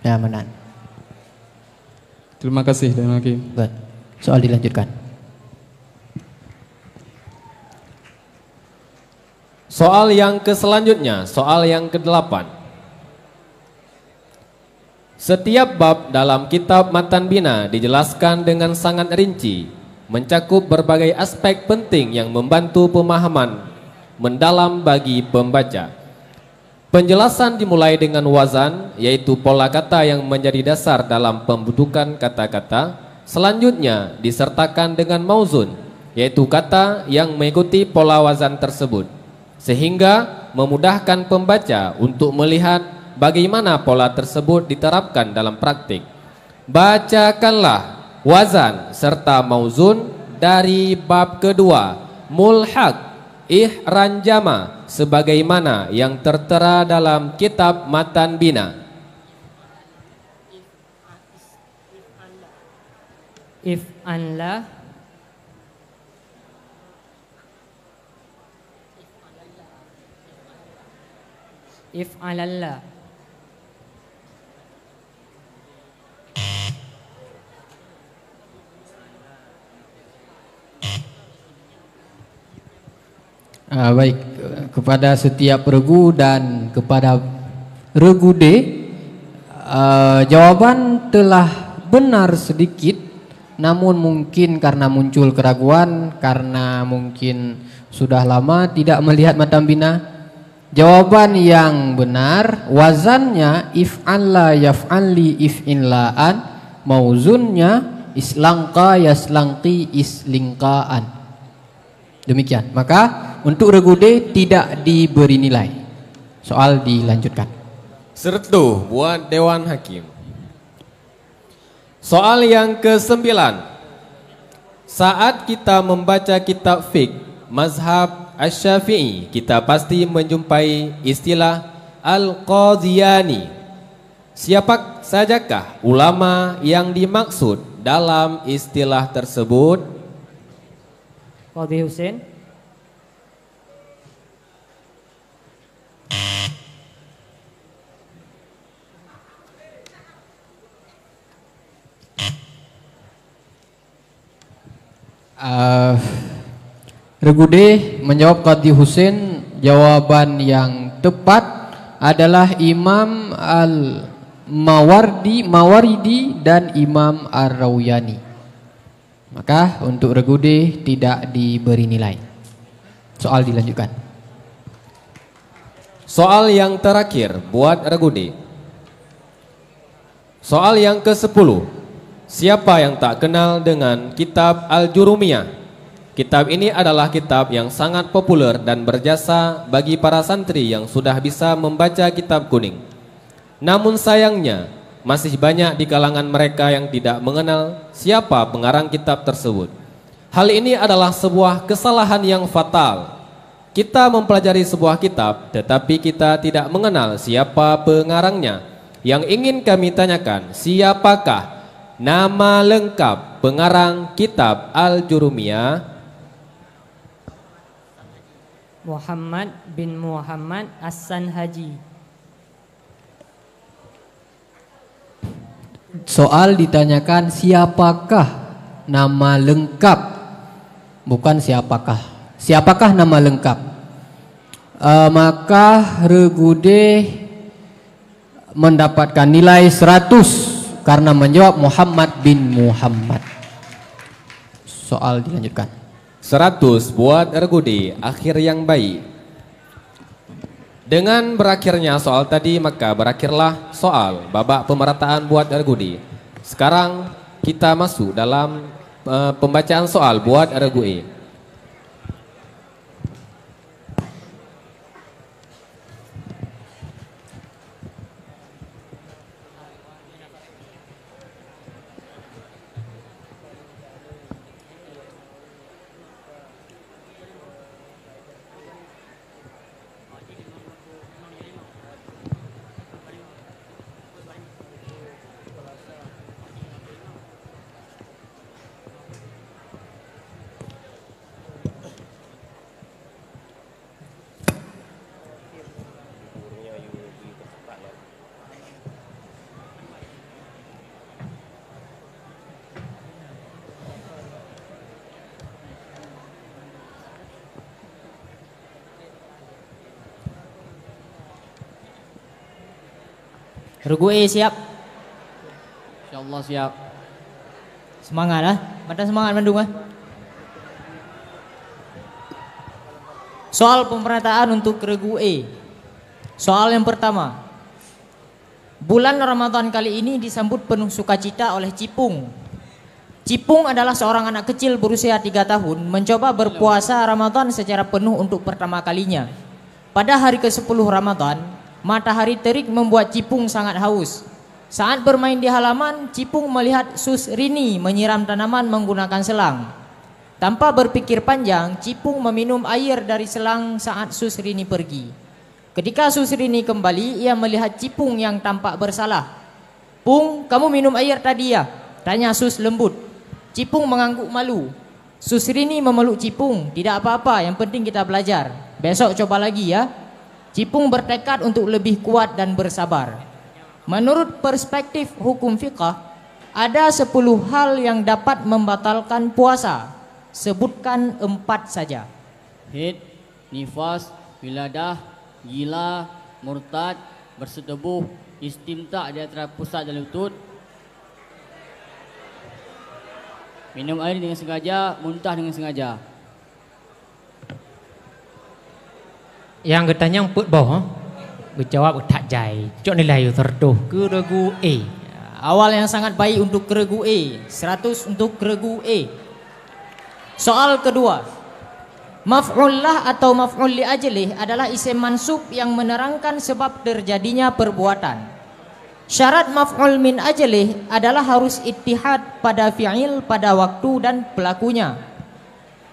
Ya menan. Terima kasih dan lagi. Soal dilanjutkan. Soal yang selanjutnya, soal yang ke-8. Setiap bab dalam kitab Matan Bina dijelaskan dengan sangat rinci, mencakup berbagai aspek penting yang membantu pemahaman mendalam bagi pembaca. Penjelasan dimulai dengan wazan, yaitu pola kata yang menjadi dasar dalam pembentukan kata-kata. Selanjutnya disertakan dengan mauzun, yaitu kata yang mengikuti pola wazan tersebut, sehingga memudahkan pembaca untuk melihat bagaimana pola tersebut diterapkan dalam praktik. Bacakanlah wazan serta mauzun dari bab kedua, mulhaq ihranjama, sebagaimana yang tertera dalam kitab Matan Bina. If anla if alalla Baik, kepada setiap regu dan kepada regu D, jawaban telah benar sedikit, namun mungkin karena muncul keraguan, karena mungkin sudah lama tidak melihat Matan Bina. Jawaban yang benar wazannya if'an la yaf'an li if'in la'an, mauzunnya islangka yaslangki islingkaan. Demikian. Maka untuk regu D tidak diberi nilai. Soal dilanjutkan. Sertu buat Dewan Hakim. Soal yang ke-9. Saat kita membaca kitab fiqh mazhab Asy-Syafi'i, kita pasti menjumpai istilah Al-Qadhiyani. Siapa sajakah ulama yang dimaksud dalam istilah tersebut? Qadhi Husain. Regude menjawab Qadhi Husain, jawaban yang tepat adalah Imam Mawardi dan Imam Ar-Rawiyani. Maka untuk Regude tidak diberi nilai. Soal dilanjutkan. Soal yang terakhir buat Regude. Soal yang ke-10. Siapa yang tak kenal dengan kitab Al-Jurumiyah? Kitab ini adalah kitab yang sangat populer dan berjasa bagi para santri yang sudah bisa membaca kitab kuning. Namun sayangnya, masih banyak di kalangan mereka yang tidak mengenal siapa pengarang kitab tersebut. Hal ini adalah sebuah kesalahan yang fatal. Kita mempelajari sebuah kitab, tetapi kita tidak mengenal siapa pengarangnya. Yang ingin kami tanyakan, siapakah nama lengkap pengarang kitab Al-Jurumiyah? Muhammad bin Muhammad As-Sanhaji. Soal ditanyakan siapakah nama lengkap, bukan siapakah. Siapakah nama lengkap? Maka Regude mendapatkan nilai 100 karena menjawab Muhammad bin Muhammad. Soal dilanjutkan. 100 buat Regude, akhir yang baik. Dengan berakhirnya soal tadi, maka berakhirlah soal babak pemerataan buat Regude. Sekarang kita masuk dalam pembacaan soal buat Regude. Regude siap? Insyaallah siap. Semangat lah, pada semangat Bandung ah. Soal pemerataan untuk Regude. Soal yang pertama. Bulan Ramadan kali ini disambut penuh sukacita oleh Cipung. Cipung adalah seorang anak kecil berusia 3 tahun mencoba berpuasa Ramadan secara penuh untuk pertama kalinya. Pada hari ke-10 Ramadan, matahari terik membuat Cipung sangat haus. Saat bermain di halaman, Cipung melihat Susrini menyiram tanaman menggunakan selang. Tanpa berpikir panjang, Cipung meminum air dari selang saat Susrini pergi. Ketika Susrini kembali, ia melihat Cipung yang tampak bersalah. "Pung, kamu minum air tadi ya?" tanya Sus lembut. Cipung mengangguk malu. Susrini memeluk Cipung. "Tidak apa-apa, yang penting kita belajar. Besok coba lagi ya." Cipung bertekad untuk lebih kuat dan bersabar. Menurut perspektif hukum fiqah, ada 10 hal yang dapat membatalkan puasa. Sebutkan 4 saja. Haid, nifas, wiladah, gila, murtad, bersetubuh, istimta di antara pusat dan lutut, minum air dengan sengaja, muntah dengan sengaja. Yang ketanya put boh, berjawab tak jai. Cok nilai tertuh ke Regude. Awal yang sangat baik untuk Regude, 100 untuk Regude. Soal kedua. Maf'ullah atau maf'ul li ajlih adalah isim mansub yang menerangkan sebab terjadinya perbuatan. Syarat maf'ul min ajlih adalah harus ittihad pada fi'il, pada waktu dan pelakunya.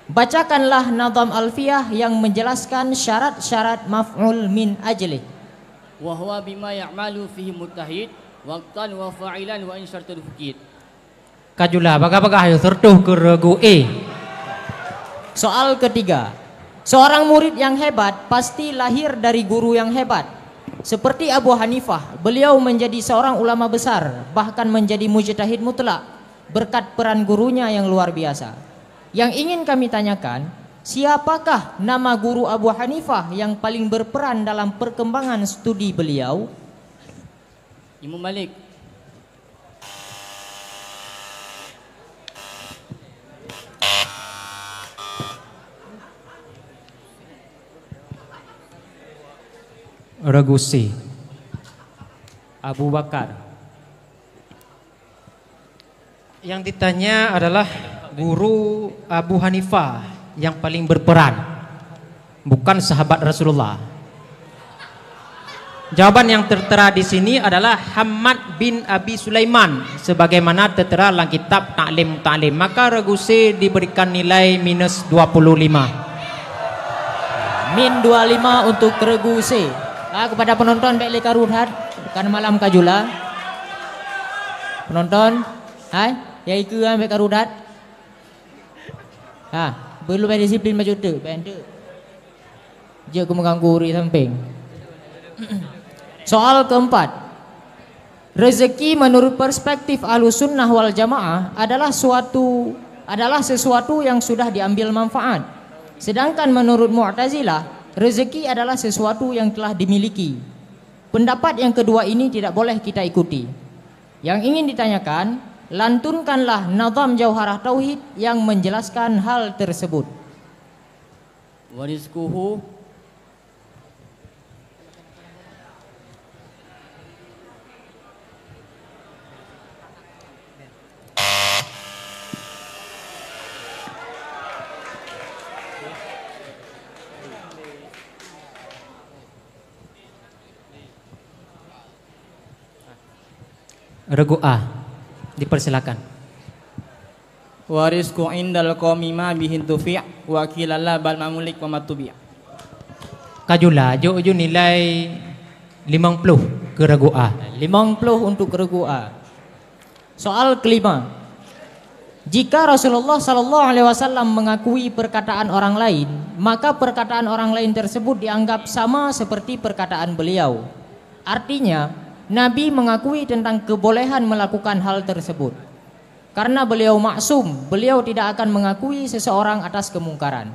Bacakanlah Nadham Alfiyah yang menjelaskan syarat-syarat maf'ul min ajlih. Wa huwa bima ya'malu fihi muttahid waqtan wa fa'ilan wa in syartul fukid. Kajulah baga-baga ayo tertuh ke Regude. Soal ketiga. Seorang murid yang hebat pasti lahir dari guru yang hebat. Seperti Abu Hanifah, beliau menjadi seorang ulama besar, bahkan menjadi mujtahid mutlak berkat peran gurunya yang luar biasa. Yang ingin kami tanyakan, siapakah nama guru Abu Hanifah yang paling berperan dalam perkembangan studi beliau? Imam Malik. Ragusi. Abu Bakar. Yang ditanya adalah guru Abu Hanifah yang paling berperan, bukan sahabat Rasulullah. Jawaban yang tertera di sini adalah Hamad bin Abi Sulaiman, sebagaimana tertera dalam kitab Ta'lim Ta'lim. Maka Ragusi diberikan nilai minus 25. Min 25 untuk Ragusi. Kepada penonton baik leka Rudhat kan malam kajula. Penonton, hai, ya iku baik Rudhat. Perlu disiplin macam tu, baik. Je aku mengganggu uri samping. Soal keempat. Rezeki menurut perspektif Ahlussunnah wal Jamaah adalah sesuatu yang sudah diambil manfaat. Sedangkan menurut Mu'tazilah, rezeki adalah sesuatu yang telah dimiliki. Pendapat yang kedua ini tidak boleh kita ikuti. Yang ingin ditanyakan, lantunkanlah nazam Jauharah Tauhid yang menjelaskan hal tersebut. Warizquhu Regu A, dipersilakan. Warizqu indal qawmi ma bihin tufi' wa kilalla bal mamulik wa matubi'. Kajula, jo nilai 50 ke regu A. 50 untuk regu A. Soal kelima. Jika Rasulullah sallallahu alaihi wasallam mengakui perkataan orang lain, maka perkataan orang lain tersebut dianggap sama seperti perkataan beliau. Artinya, Nabi mengakui tentang kebolehan melakukan hal tersebut. Karena beliau maksum, beliau tidak akan mengakui seseorang atas kemungkaran.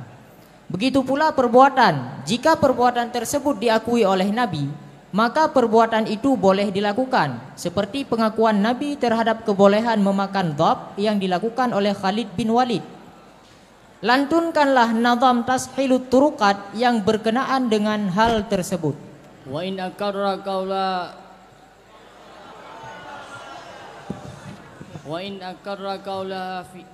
Begitu pula perbuatan. Jika perbuatan tersebut diakui oleh Nabi, maka perbuatan itu boleh dilakukan. Seperti pengakuan Nabi terhadap kebolehan memakan dhab yang dilakukan oleh Khalid bin Walid. Lantunkanlah nazam tashilut turuqat yang berkenaan dengan hal tersebut. Wa in akarra qaula fi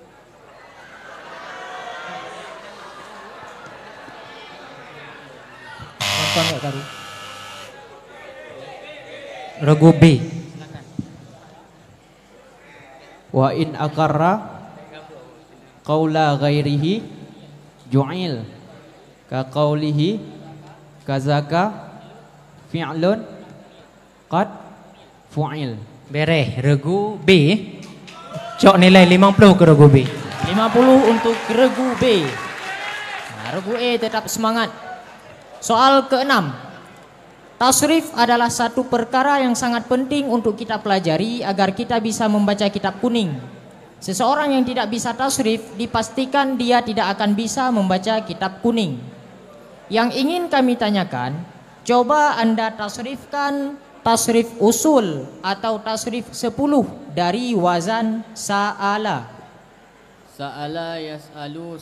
Regu B. Wa in akarra qaula ghairihi ju'il ka qaulihi kazaka fi'lun qad fu'il. Bereh, regu B. Cok nilai 50 ke regu B. 50 untuk regu B. Regu A tetap semangat. Soal keenam. Tasrif adalah satu perkara yang sangat penting untuk kita pelajari agar kita bisa membaca kitab kuning. Seseorang yang tidak bisa tasrif dipastikan dia tidak akan bisa membaca kitab kuning. Yang ingin kami tanyakan, coba Anda tasrifkan tasrif usul atau tasrif 10 dari wazan sa'ala. Sa'ala yas'alu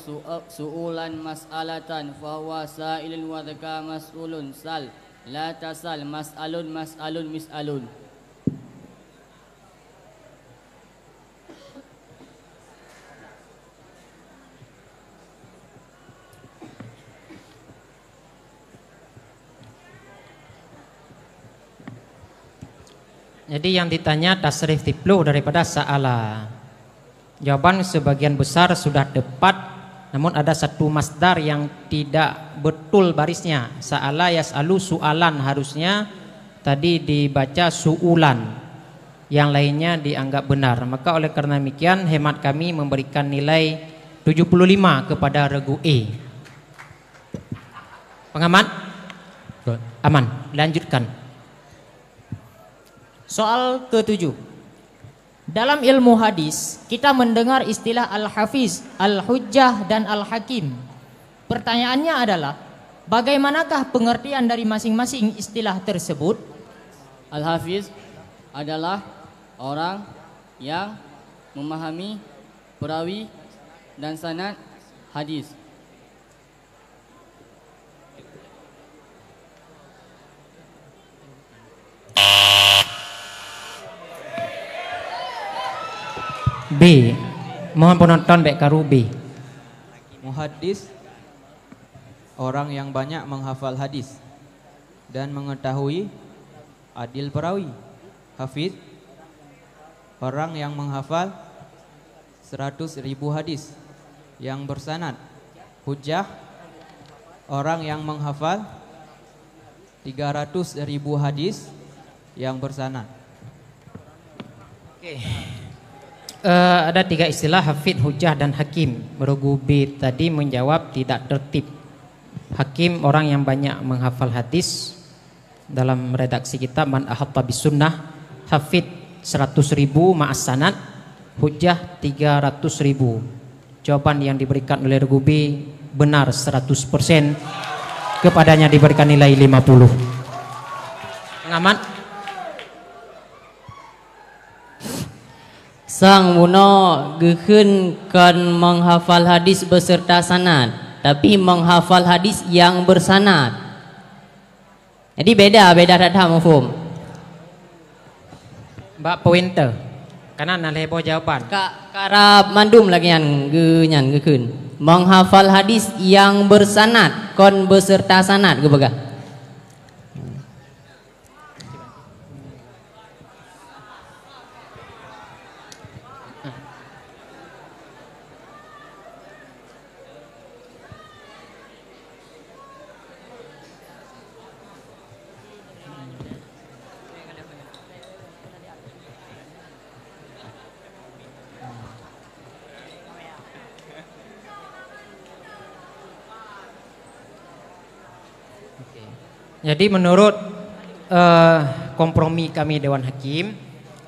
su'ulan mas'alatan fahuwa sa'ilun wa dzaka mas'ulun sal la tasal mas'alun mas'alun mis'alun. Jadi yang ditanya tasrif tiplu daripada sa'ala. Jawaban sebagian besar sudah tepat, namun ada satu masdar yang tidak betul barisnya. Sa'ala yas'alu su'alan, harusnya tadi dibaca su'ulan. Yang lainnya dianggap benar. Maka oleh karena demikian hemat kami memberikan nilai 75 kepada regu E. Pengamat? Aman, lanjutkan. Soal ke-7. Dalam ilmu hadis, kita mendengar istilah al-hafiz, al-hujjah, dan al-hakim. Pertanyaannya adalah, bagaimanakah pengertian dari masing-masing istilah tersebut? Al-hafiz adalah orang yang memahami perawi dan sanad hadis. B. Mohon penonton dek karu B. Muhaddis, orang yang banyak menghafal hadis dan mengetahui adil perawi. Hafiz, orang yang menghafal 100.000 hadis yang bersanad. Hujjah, orang yang menghafal 300.000 hadis yang bersanad. Oke. Ada 3 istilah, hafid, hujjah, dan hakim. Bergu B tadi menjawab tidak tertib. Hakim orang yang banyak menghafal hadis. Dalam redaksi kita man ahatta bis sunnah. Hafid 100.000 ma'as sanad. Hujjah 300.000. Jawaban yang diberikan oleh Regu B benar 100%. Kepadanya diberikan nilai 50. Pengamat. Sang Muno gekeunkan menghafal hadis beserta sanad, tapi menghafal hadis yang bersanad. Jadi beda tak mafhum. Mbak pointer. Karena nalebo jawaban. Karab mandum lagi nyan gekeun. Menghafal hadis yang bersanad kon beserta sanad gebega. Jadi menurut kompromi kami Dewan Hakim,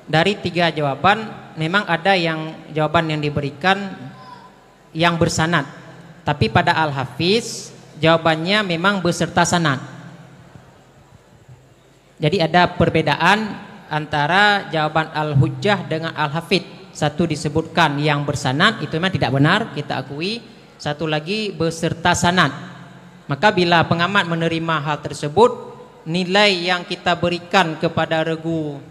dari 3 jawaban memang ada yang jawaban yang diberikan yang bersanad, tapi pada Al-Hafiz jawabannya memang beserta sanad. Jadi ada perbedaan antara jawaban Al-Hujjah dengan Al-Hafid. Satu disebutkan yang bersanad, itu memang tidak benar, kita akui. Satu lagi beserta sanad. Maka bila pengamat menerima hal tersebut, nilai yang kita berikan kepada Regu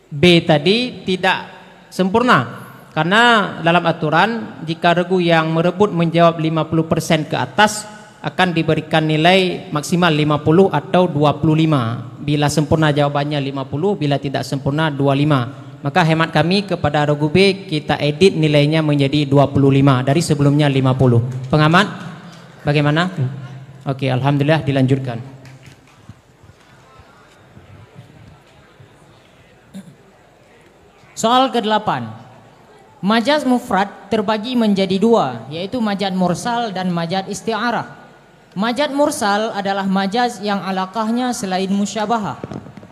B tadi tidak sempurna. Karena dalam aturan, jika Regu yang merebut menjawab 50% ke atas, akan diberikan nilai maksimal 50 atau 25. Bila sempurna jawabannya 50, bila tidak sempurna 25. Maka hemat kami kepada Regu B, kita edit nilainya menjadi 25 dari sebelumnya 50. Pengamat, bagaimana? Oke, alhamdulillah dilanjutkan. Soal ke-8. Majaz mufrad terbagi menjadi 2, yaitu majaz mursal dan majaz isti'arah. Majaz mursal adalah majaz yang alaqahnya selain musyabahah.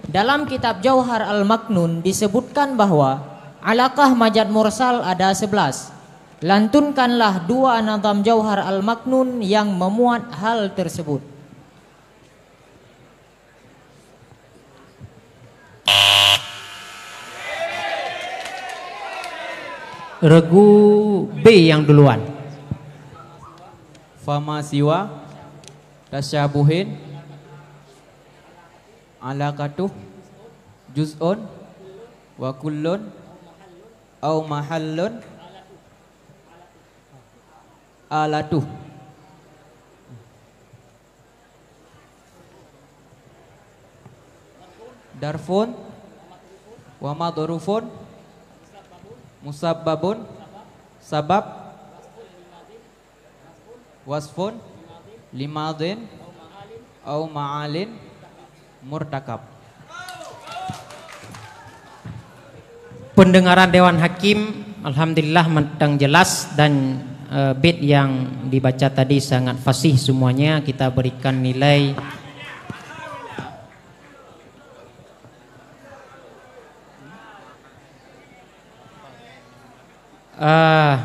Dalam kitab Jauhar Al-Maknun disebutkan bahwa alaqah majaz mursal ada 11. Lantunkanlah 2 nazam Jauhar Al-Maknun yang memuat hal tersebut. Regu B yang duluan. Fama siwa tasyabuhin alaqatuh juz'un wa kullun au mahallun alatuh. Darfun wa madrufun musabbabun sabab wasfun limadin au ma'alin murtakab. Pendengaran Dewan Hakim alhamdulillah mentang jelas, dan bait yang dibaca tadi sangat fasih semuanya. Kita berikan nilai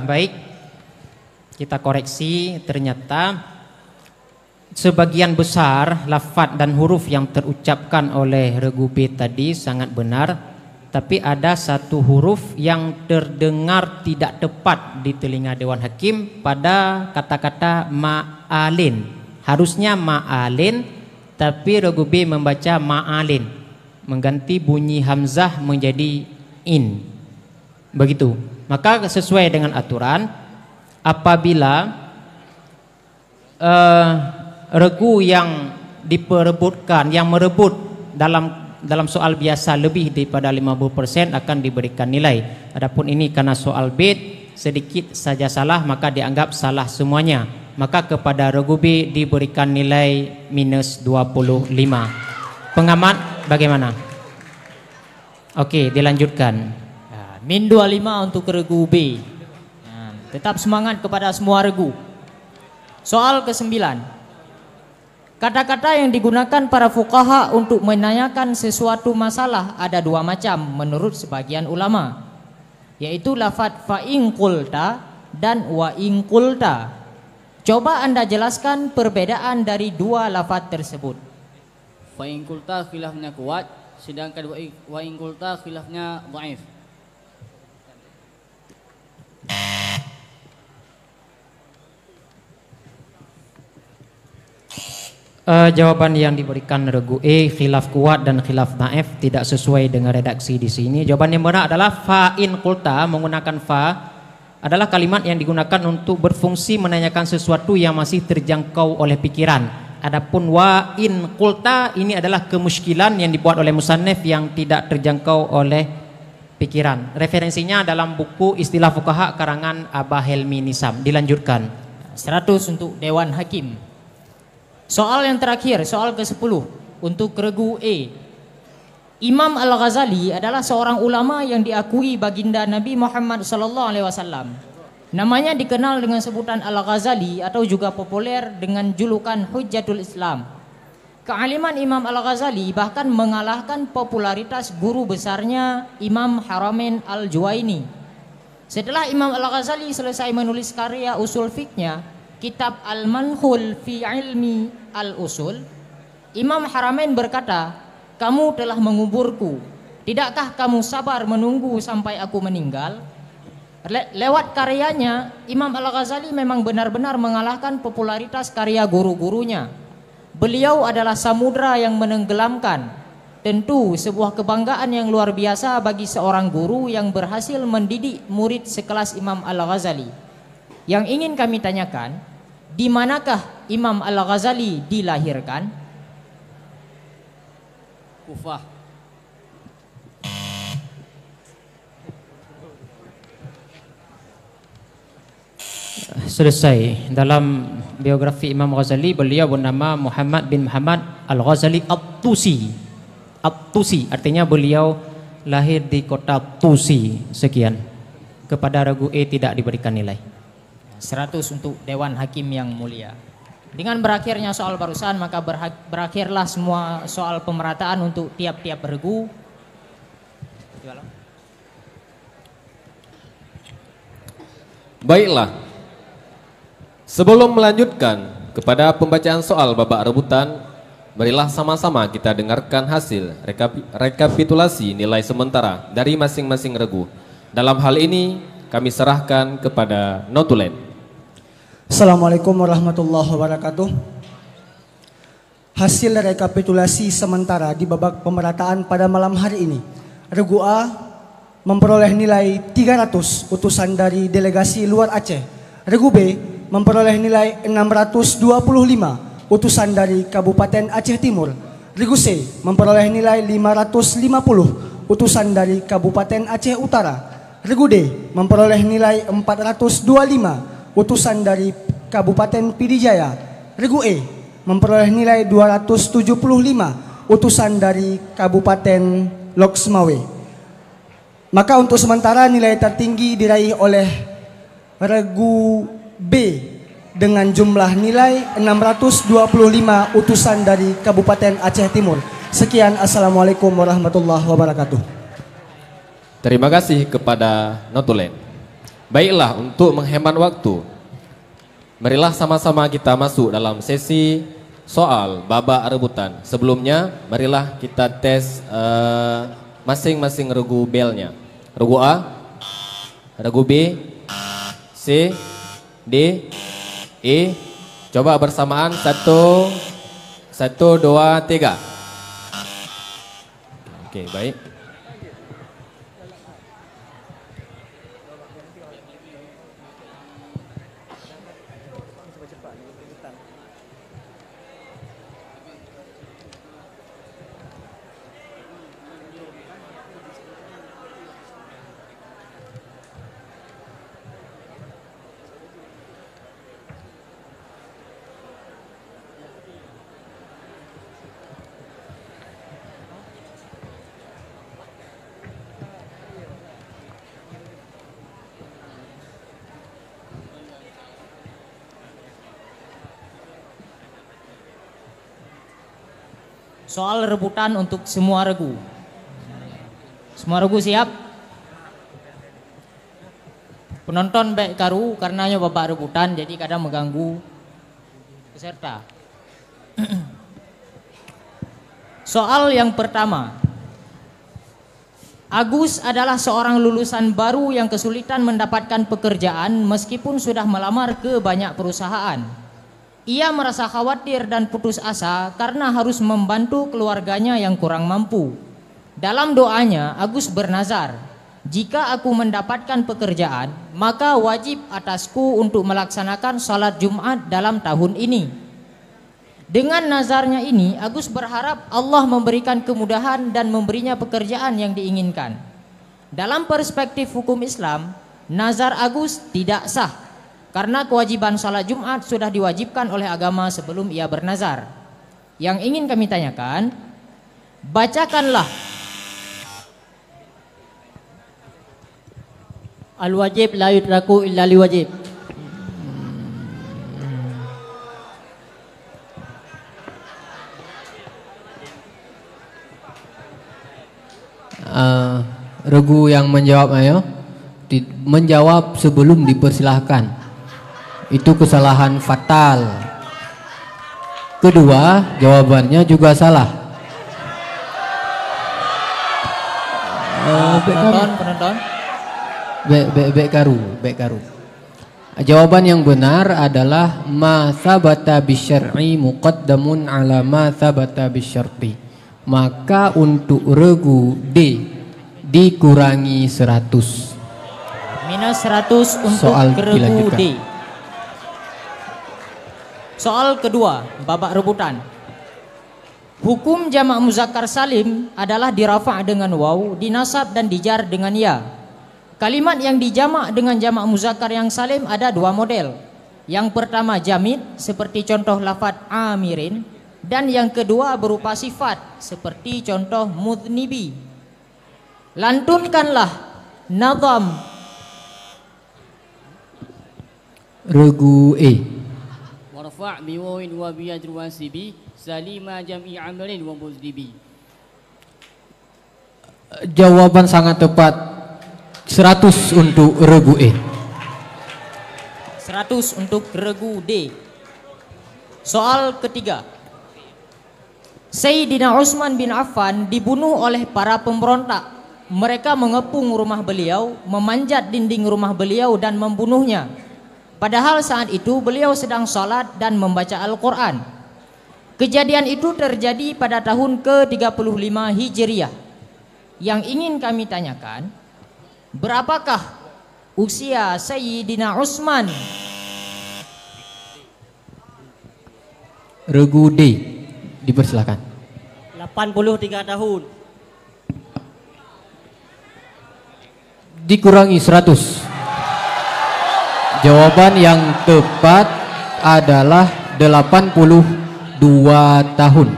Baik, kita koreksi, ternyata sebagian besar lafaz dan huruf yang terucapkan oleh regu B tadi sangat benar, tapi ada satu huruf yang terdengar tidak tepat di telinga Dewan Hakim pada kata-kata ma'alin. Harusnya ma'alin, tapi regu B membaca ma'alin, mengganti bunyi hamzah menjadi in. Begitu. Maka sesuai dengan aturan, apabila regu yang diperebutkan, yang merebut dalam soal biasa lebih daripada 50% akan diberikan nilai. Adapun ini karena soal bait sedikit saja salah maka dianggap salah semuanya. Maka kepada regu B diberikan nilai minus 25. Pengamat bagaimana? Oke, dilanjutkan. Min 25 untuk regu B. Tetap semangat kepada semua regu. Soal ke-9. Kata-kata yang digunakan para fuqaha untuk menanyakan sesuatu masalah ada dua macam menurut sebagian ulama, yaitu lafaz fa in qulta dan wa in qulta. Coba Anda jelaskan perbedaan dari dua lafaz tersebut. Fa in qulta khilafnya kuat, sedangkan wa in qulta khilafnya dhaif. Jawaban yang diberikan regu E khilaf kuat dan khilaf dhaif tidak sesuai dengan redaksi di sini. Jawaban yang benar adalah fa in qulta, menggunakan fa adalah kalimat yang digunakan untuk berfungsi menanyakan sesuatu yang masih terjangkau oleh pikiran. Adapun wa in qulta ini adalah kemuskilan yang dibuat oleh musannif yang tidak terjangkau oleh pikiran. Referensinya dalam buku Istilah Fuqaha karangan Abah Helmi Nisam. Dilanjutkan. 100 untuk Dewan Hakim. Soal yang terakhir, soal ke-10 untuk regu E. Imam Al-Ghazali adalah seorang ulama yang diakui baginda Nabi Muhammad SAW. Namanya dikenal dengan sebutan Al-Ghazali atau juga populer dengan julukan Hujjatul Islam. Kealiman Imam Al-Ghazali bahkan mengalahkan popularitas guru besarnya Imam Haramain Al-Juwaini. Setelah Imam Al-Ghazali selesai menulis karya usul fiqhnya, kitab Al-Manhul fi Ilmi Al-Usul, Imam Haramain berkata, "Kamu telah menguburku. Tidakkah kamu sabar menunggu sampai aku meninggal?" Lewat karyanya, Imam Al-Ghazali memang benar-benar mengalahkan popularitas karya guru-gurunya. Beliau adalah samudra yang menenggelamkan. Tentu sebuah kebanggaan yang luar biasa bagi seorang guru yang berhasil mendidik murid sekelas Imam Al-Ghazali. Yang ingin kami tanyakan, di manakah Imam Al-Ghazali dilahirkan? Kufah. Selesai. Dalam biografi Imam Ghazali, beliau bernama Muhammad bin Muhammad Al-Ghazali At-Tusi. At-Tusi artinya beliau lahir di kota Tusi. Sekian. Kepada regu E tidak diberikan nilai. 100 untuk Dewan Hakim yang mulia. Dengan berakhirnya soal barusan, maka berakhirlah semua soal pemerataan untuk tiap-tiap regu. Baiklah, sebelum melanjutkan kepada pembacaan soal babak rebutan, marilah sama-sama kita dengarkan hasil rekapitulasi nilai sementara dari masing-masing regu. Dalam hal ini kami serahkan kepada notulen. Assalamualaikum warahmatullahi wabarakatuh. Hasil rekapitulasi sementara di babak pemerataan pada malam hari ini. Regu A memperoleh nilai 300 utusan dari delegasi luar Aceh. Regu B memperoleh nilai 625 utusan dari Kabupaten Aceh Timur. Regu C memperoleh nilai 550 utusan dari Kabupaten Aceh Utara. Regu D memperoleh nilai 425 utusan dari Kabupaten Pidijaya. Regu E memperoleh nilai 275 utusan dari Kabupaten Loksmawe. Maka untuk sementara nilai tertinggi diraih oleh regu B dengan jumlah nilai 625 utusan dari Kabupaten Aceh Timur. Sekian, assalamualaikum warahmatullahi wabarakatuh. Terima kasih kepada notulen. Baiklah, untuk menghemat waktu, marilah sama-sama kita masuk dalam sesi soal babak rebutan. Sebelumnya, marilah kita tes masing-masing regu belnya. Regu A, regu B, C, D, E. Coba bersamaan 1, 2, 3. Oke, baik. Soal rebutan untuk semua regu. Semua regu siap? Penonton baik karu karenanya babak rebutan jadi kadang mengganggu peserta. Soal yang pertama. Agus adalah seorang lulusan baru yang kesulitan mendapatkan pekerjaan meskipun sudah melamar ke banyak perusahaan. Ia merasa khawatir dan putus asa karena harus membantu keluarganya yang kurang mampu. Dalam doanya, Agus bernazar, "Jika aku mendapatkan pekerjaan, maka wajib atasku untuk melaksanakan salat Jumat dalam tahun ini." Dengan nazarnya ini, Agus berharap Allah memberikan kemudahan dan memberinya pekerjaan yang diinginkan. Dalam perspektif hukum Islam, nazar Agus tidak sah karena kewajiban salat Jumat sudah diwajibkan oleh agama sebelum ia bernazar. Yang ingin kami tanyakan, bacakanlah Al-wajib la yutraku illa liwajib. Regu yang menjawab ayo menjawab sebelum dipersilahkan. Itu kesalahan fatal. Kedua, jawabannya juga salah. Penonton. Bek karu. Jawaban yang benar adalah ma sabata bisyar'i muqaddamun ala ma sabata bisyarti. Maka untuk regu D dikurangi 100. Minus 100 untuk regu D. Soal kedua, babak rebutan. Hukum jamak muzakkar salim adalah dirafa' dengan waw, dinasab dan dijar dengan ya. Kalimat yang dijamak dengan jamak muzakkar yang salim ada dua model. Yang pertama jamid seperti contoh lafaz amirin, dan yang kedua berupa sifat seperti contoh mudnibi. Lantunkanlah nazam regu E. Warfa' biwawin wa biyadr wasibi salima jam'i amrin wa muzdibi. Jawaban sangat tepat. 100 untuk regu E. 100 untuk regu D. Soal ketiga. Sayyidina Utsman bin Affan dibunuh oleh para pemberontak. Mereka mengepung rumah beliau, memanjat dinding rumah beliau dan membunuhnya. Padahal saat itu beliau sedang sholat dan membaca Al-Quran. Kejadian itu terjadi pada tahun ke-35 Hijriah. Yang ingin kami tanyakan, berapakah usia Sayyidina Utsman? Regu D, dipersilakan. 83 tahun. Dikurangi 100. Jawaban yang tepat adalah 82 tahun.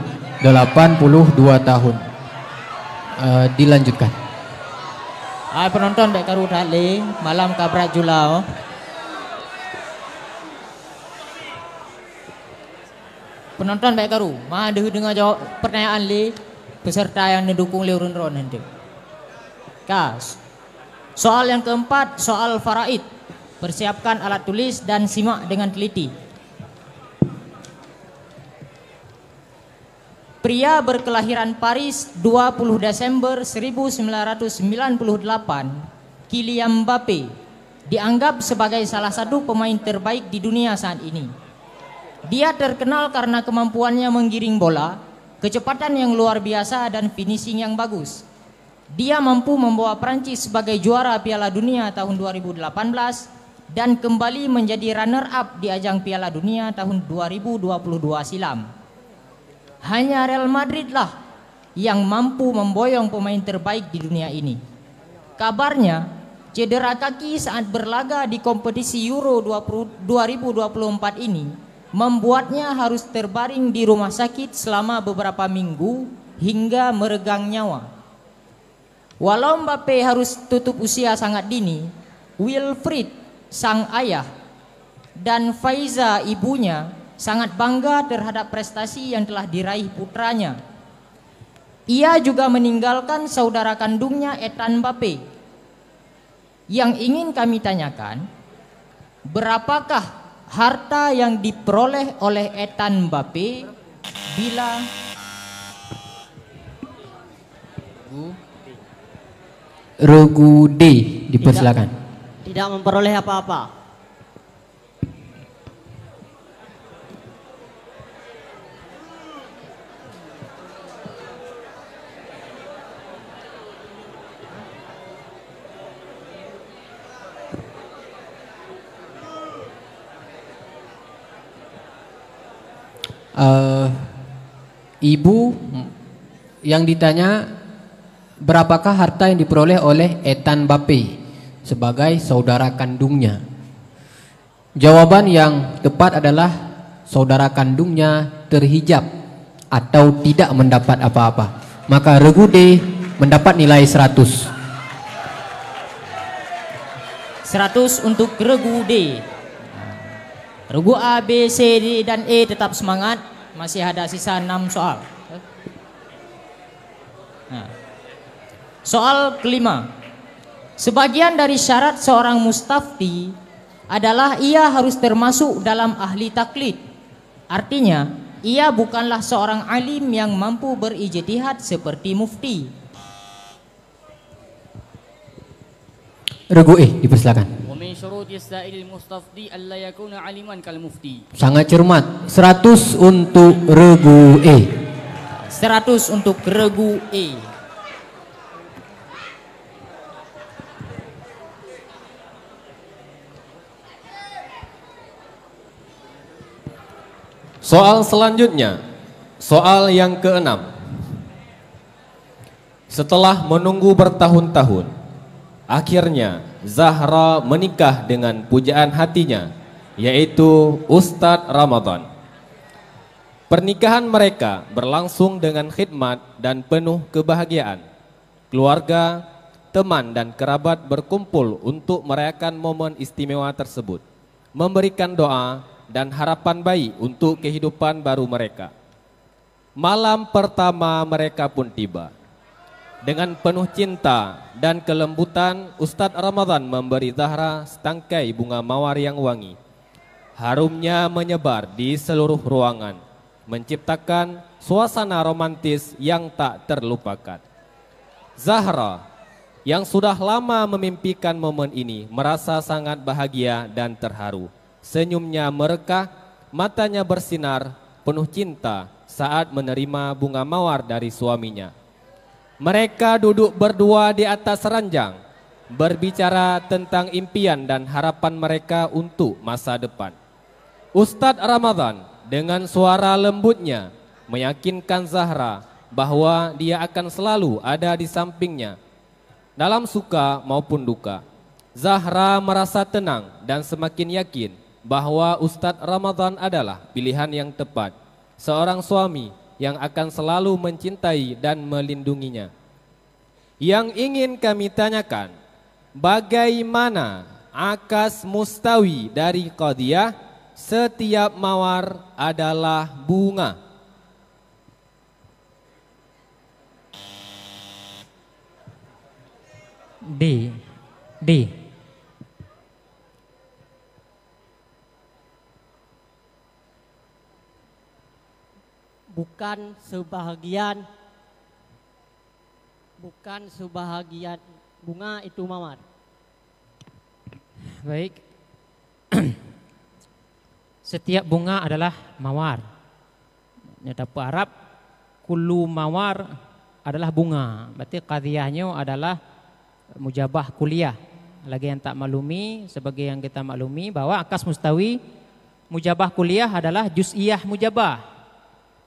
82 tahun. Dilanjutkan. Hai penonton baik karu dale malam kabrat julao. Penonton baik karu, mah dengar jawab pertanyaan le peserta yang mendukung Leurun Ron nanti. Kas. Soal yang keempat, soal faraid. Persiapkan alat tulis dan simak dengan teliti. Pria berkelahiran Paris 20 Desember 1998, Kylian Mbappe, dianggap sebagai salah satu pemain terbaik di dunia saat ini. Dia terkenal karena kemampuannya menggiring bola, kecepatan yang luar biasa dan finishing yang bagus. Dia mampu membawa Prancis sebagai juara Piala Dunia tahun 2018 dan kembali menjadi runner-up di ajang Piala Dunia tahun 2022 silam. Hanya Real Madrid lah yang mampu memboyong pemain terbaik di dunia ini. Kabarnya, cedera kaki saat berlaga di kompetisi Euro 2024 ini membuatnya harus terbaring di rumah sakit selama beberapa minggu hingga meregang nyawa. Walau Mbappe harus tutup usia sangat dini, Wilfried, sang ayah, dan Faiza, ibunya, sangat bangga terhadap prestasi yang telah diraih putranya. Ia juga meninggalkan saudara kandungnya Ethan Mbappe. Yang ingin kami tanyakan, berapakah harta yang diperoleh oleh Ethan Mbappe bila Regu D, dipersilakan. Tidak memperoleh apa-apa. Ibu yang ditanya berapakah harta yang diperoleh oleh Ethan Mbappe sebagai saudara kandungnya. Jawaban yang tepat adalah saudara kandungnya terhijab atau tidak mendapat apa-apa. Maka regu D mendapat nilai 100. 100 untuk regu D. Regu A, B, C, D, dan E tetap semangat. Masih ada sisa 6 soal. Nah. Soal kelima. Sebagian dari syarat seorang mustafti adalah ia harus termasuk dalam ahli taklid. Artinya, ia bukanlah seorang alim yang mampu berijtihad seperti mufti. Regu E, dipersilakan. Sangat cermat. 100 untuk regu E. 100 untuk regu E. Soal selanjutnya, soal yang keenam. Setelah menunggu bertahun-tahun, akhirnya Zahra menikah dengan pujaan hatinya, yaitu Ustadz Ramadan. Pernikahan mereka berlangsung dengan khidmat dan penuh kebahagiaan. Keluarga, teman dan kerabat berkumpul untuk merayakan momen istimewa tersebut, memberikan doa dan harapan baik untuk kehidupan baru mereka. Malam pertama mereka pun tiba. Dengan penuh cinta dan kelembutan, Ustadz Ramadan memberi Zahra setangkai bunga mawar yang wangi. Harumnya menyebar di seluruh ruangan, menciptakan suasana romantis yang tak terlupakan. Zahra yang sudah lama memimpikan momen ini merasa sangat bahagia dan terharu. Senyumnya merekah, matanya bersinar penuh cinta saat menerima bunga mawar dari suaminya. Mereka duduk berdua di atas ranjang, berbicara tentang impian dan harapan mereka untuk masa depan. Ustadz Ramadan dengan suara lembutnya meyakinkan Zahra bahwa dia akan selalu ada di sampingnya, dalam suka maupun duka. Zahra merasa tenang dan semakin yakin bahwa Ustadz Ramadan adalah pilihan yang tepat, seorang suami yang akan selalu mencintai dan melindunginya. Yang ingin kami tanyakan, bagaimana akas mustawi dari qadiyah setiap mawar adalah bunga? D. bukan sebahagian bunga itu mawar. Baik. Setiap bunga adalah mawar. Dapat Arab kullu mawar adalah bunga. Berarti qadhiyahnya adalah mujabah kuliah. Lagi yang tak maklumi, sebagai yang kita maklumi bahwa akas mustawi mujabah kuliah adalah juz'iyah mujabah.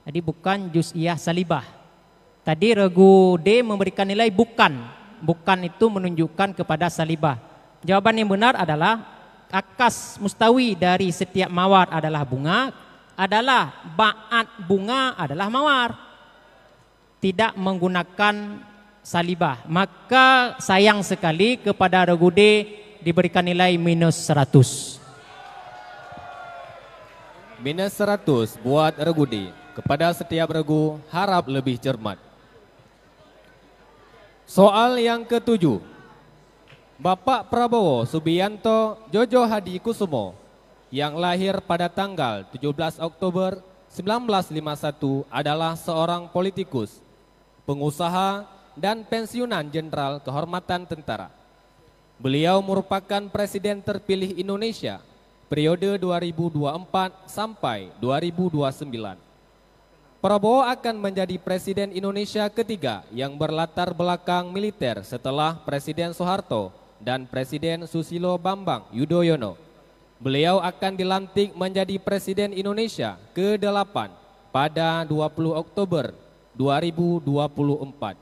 Jadi bukan juz'iyah salibah. Tadi regu D memberikan nilai bukan. Bukan itu menunjukkan kepada salibah. Jawaban yang benar adalah akas mustawi dari setiap mawar adalah bunga, adalah ba'at bunga adalah mawar. Tidak menggunakan salibah. Maka sayang sekali kepada regu D diberikan nilai minus 100. Minus 100 buat regu D. Kepada setiap regu harap lebih cermat. Soal yang ke-7. Bapak Prabowo Subianto Jojo Hadi Kusumo yang lahir pada tanggal 17 Oktober 1951 adalah seorang politikus, pengusaha, dan pensiunan jenderal kehormatan tentara. Beliau merupakan presiden terpilih Indonesia periode 2024 sampai 2029. Prabowo akan menjadi presiden Indonesia ketiga yang berlatar belakang militer setelah Presiden Soeharto dan Presiden Susilo Bambang Yudhoyono. Beliau akan dilantik menjadi Presiden Indonesia ke-8 pada 20 Oktober 2024.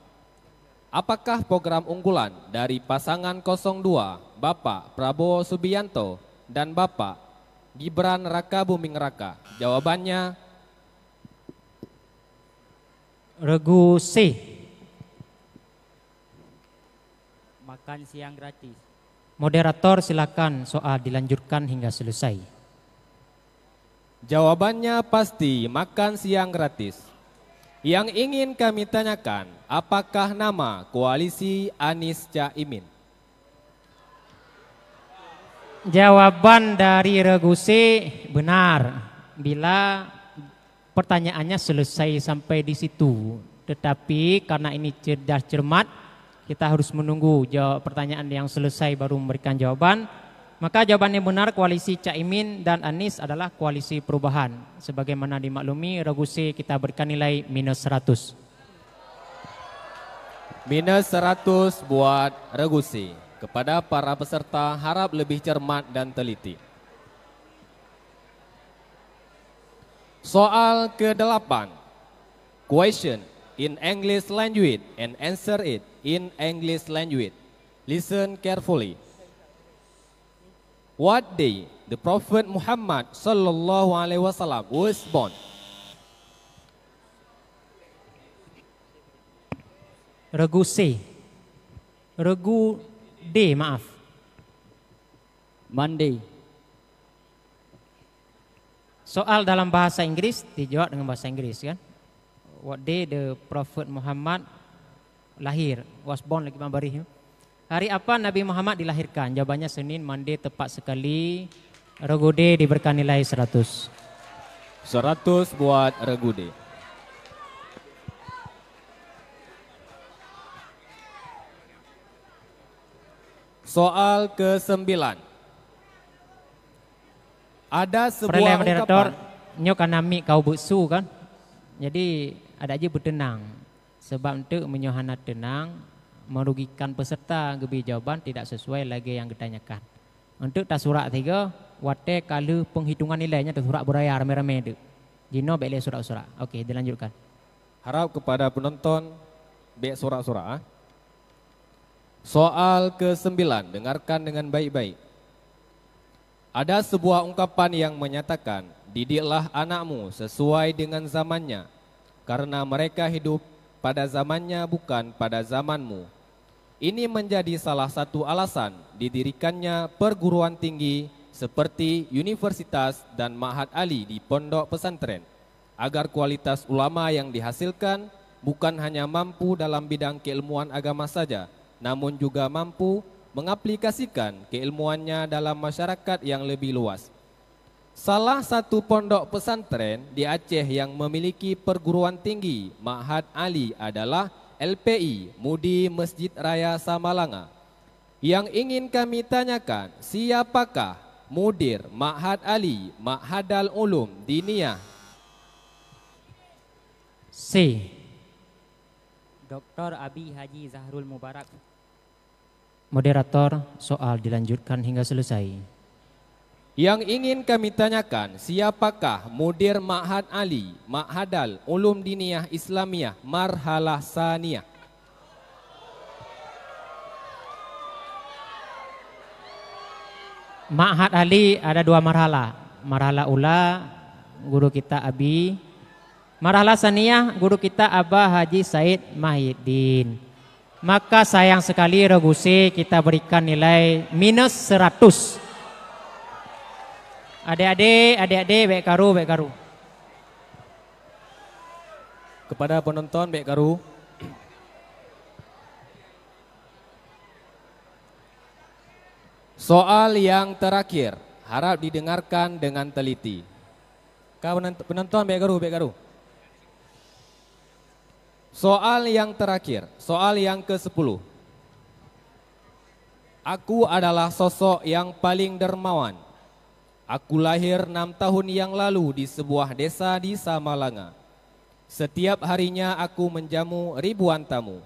Apakah program unggulan dari pasangan 02 Bapak Prabowo Subianto dan Bapak Gibran Raka Buming Raka? Jawabannya regu C. Makan siang gratis. Moderator silakan soal dilanjutkan hingga selesai. Jawabannya pasti makan siang gratis. Yang ingin kami tanyakan, apakah nama koalisi Anies Caimin? Jawaban dari regu C benar bila pertanyaannya selesai sampai di situ. Tetapi karena ini cerdas cermat, kita harus menunggu jawab pertanyaan yang selesai baru memberikan jawaban. Maka jawaban yang benar koalisi Caimin dan Anies adalah koalisi perubahan. Sebagaimana dimaklumi, regu C kita berikan nilai minus 100. Minus 100 buat regu C. Kepada para peserta harap lebih cermat dan teliti. Soal ke-8. Question in English language and answer it in English language. Listen carefully. What day the Prophet Muhammad sallallahu alaihi wasallam was born? Regu C. Regu D, maaf. Monday. Soal dalam bahasa Inggris dijawab dengan bahasa Inggris kan. What day the Prophet Muhammad lahir, was born lagi mabari. Hari apa Nabi Muhammad dilahirkan? Jawabannya Senin, Monday tepat sekali. Regu D diberikan nilai 100. 100 buat regu D. Soal ke-9. Ada sebuah moderator ungkapan. nyo kanami kau beksu kan. Jadi ada aja bertenang. Sebab untuk menyohana tenang merugikan peserta gebi jawaban tidak sesuai lagi yang ditanyakan. Untuk tasurak 3, wate kalau penghitungan nilainya tasurak beraya rame-rame itu. Jino beli surat-surat. Okey, dilanjutkan. Harap kepada penonton bek surat-surat. Soal ke-9, dengarkan dengan baik-baik. Ada sebuah ungkapan yang menyatakan, didiklah anakmu sesuai dengan zamannya, karena mereka hidup pada zamannya bukan pada zamanmu. Ini menjadi salah satu alasan didirikannya perguruan tinggi seperti universitas dan ma'had ali di pondok pesantren, agar kualitas ulama yang dihasilkan bukan hanya mampu dalam bidang keilmuan agama saja, namun juga mampu mengaplikasikan keilmuannya dalam masyarakat yang lebih luas. Salah satu pondok pesantren di Aceh yang memiliki perguruan tinggi Ma'had Ali adalah LPI Mudi Masjid Raya Samalanga. Yang ingin kami tanyakan, siapakah mudir Ma'had Ali Ma'hadal Ulum Diniyah? C. Dr. Abi Haji Zahrul Mubarak. Moderator, soal dilanjutkan hingga selesai. Yang ingin kami tanyakan, siapakah mudir Ma'had Ali Ma'hadal Ulum Diniyah Islamiyah Marhalah Saniyah? Ma'had Ali ada dua marhalah. Marhalah ula guru kita Abi, marhalah saniyah guru kita Abah Haji Said Mahyidin. Maka sayang sekali regu C kita berikan nilai minus 100. Adik-adik, baik karu. Kepada penonton baik karu. Soal yang terakhir harap didengarkan dengan teliti. Kau penonton baik karu. Soal yang terakhir, soal yang ke-10. Aku adalah sosok yang paling dermawan. Aku lahir 6 tahun yang lalu di sebuah desa di Samalanga. Setiap harinya aku menjamu ribuan tamu.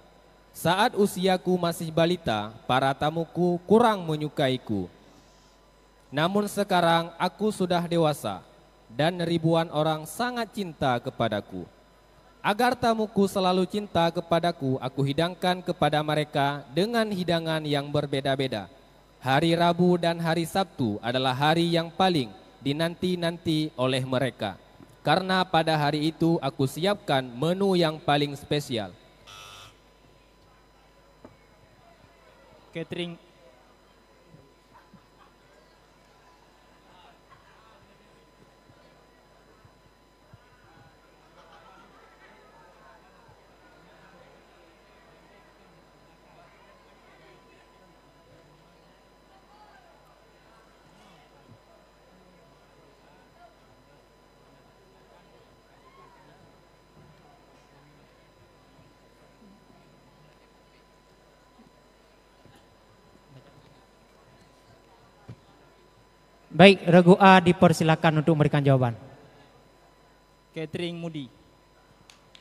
Saat usiaku masih balita, para tamuku kurang menyukaiku. Namun sekarang aku sudah dewasa dan ribuan orang sangat cinta kepadaku. Agar tamuku selalu cinta kepadaku, aku hidangkan kepada mereka dengan hidangan yang berbeda-beda. Hari Rabu dan hari Sabtu adalah hari yang paling dinanti-nanti oleh mereka. Karena pada hari itu aku siapkan menu yang paling spesial. Catering. Baik, regu A dipersilakan untuk memberikan jawaban. Catering Mudi.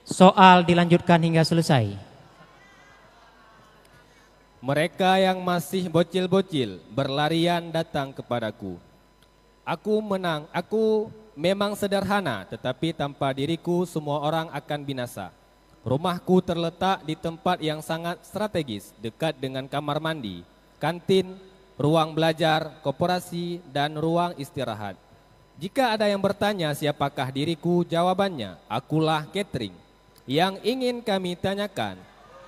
Soal dilanjutkan hingga selesai. Mereka yang masih bocil-bocil berlarian datang kepadaku. Aku memang sederhana, tetapi tanpa diriku semua orang akan binasa. Rumahku terletak di tempat yang sangat strategis, dekat dengan kamar mandi, kantin, ruang belajar, koperasi, dan ruang istirahat. Jika ada yang bertanya siapakah diriku, jawabannya, akulah catering. Yang ingin kami tanyakan,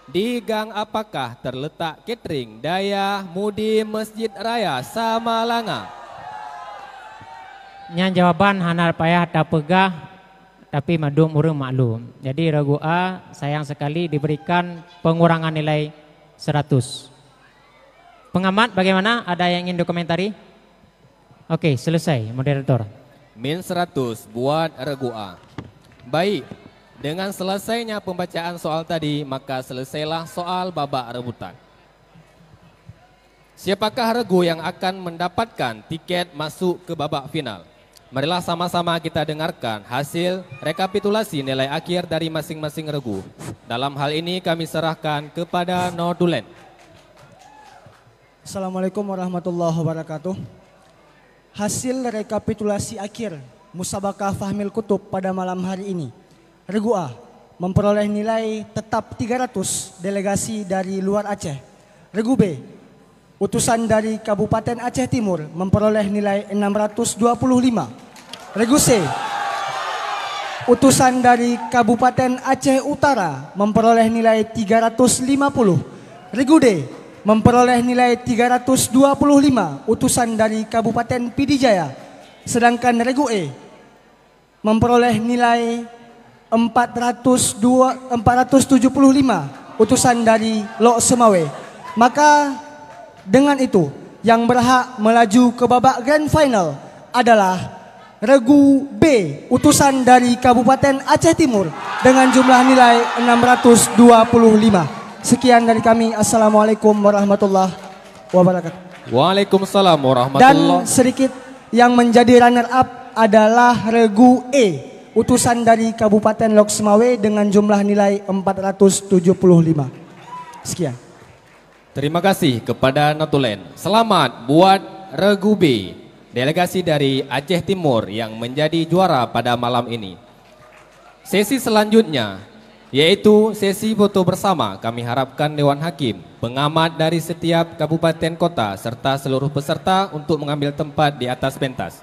di gang apakah terletak catering Daya Mudi Masjid Raya Samalanga? Yang jawaban hanar payah tak pegah, tapi madum urung maklum. Jadi regu A sayang sekali diberikan pengurangan nilai 100. Pengamat bagaimana? Ada yang ingin dokumentari? Oke, selesai moderator. Min 100 buat regu A. Baik, dengan selesainya pembacaan soal tadi, maka selesailah soal babak rebutan. Siapakah regu yang akan mendapatkan tiket masuk ke babak final? Marilah sama-sama kita dengarkan hasil rekapitulasi nilai akhir dari masing-masing regu. Dalam hal ini kami serahkan kepada Nodulen. Assalamualaikum warahmatullahi wabarakatuh. Hasil rekapitulasi akhir Musabakah Fahmil Kutub pada malam hari ini. Regu A memperoleh nilai tetap 300 delegasi dari luar Aceh. Regu B, utusan dari Kabupaten Aceh Timur memperoleh nilai 625. Regu C, utusan dari Kabupaten Aceh Utara memperoleh nilai 350. Regu D memperoleh nilai 325 utusan dari Kabupaten Pidijaya. Sedangkan Regu E memperoleh nilai 475 utusan dari Lok Semawe. Maka dengan itu yang berhak melaju ke babak grand final adalah Regu B, utusan dari Kabupaten Aceh Timur dengan jumlah nilai 625. Sekian dari kami. Assalamualaikum warahmatullahi wabarakatuh. Waalaikumsalam Dan warahmatullahi. sedikit yang menjadi runner up adalah Regu E, utusan dari Kabupaten Lok Sumawe dengan jumlah nilai 475. Sekian. Terima kasih kepada Notulen. Selamat buat Regu B, delegasi dari Aceh Timur yang menjadi juara pada malam ini. Sesi selanjutnya yaitu sesi foto bersama. Kami harapkan Dewan Hakim, pengamat dari setiap kabupaten kota serta seluruh peserta untuk mengambil tempat di atas pentas.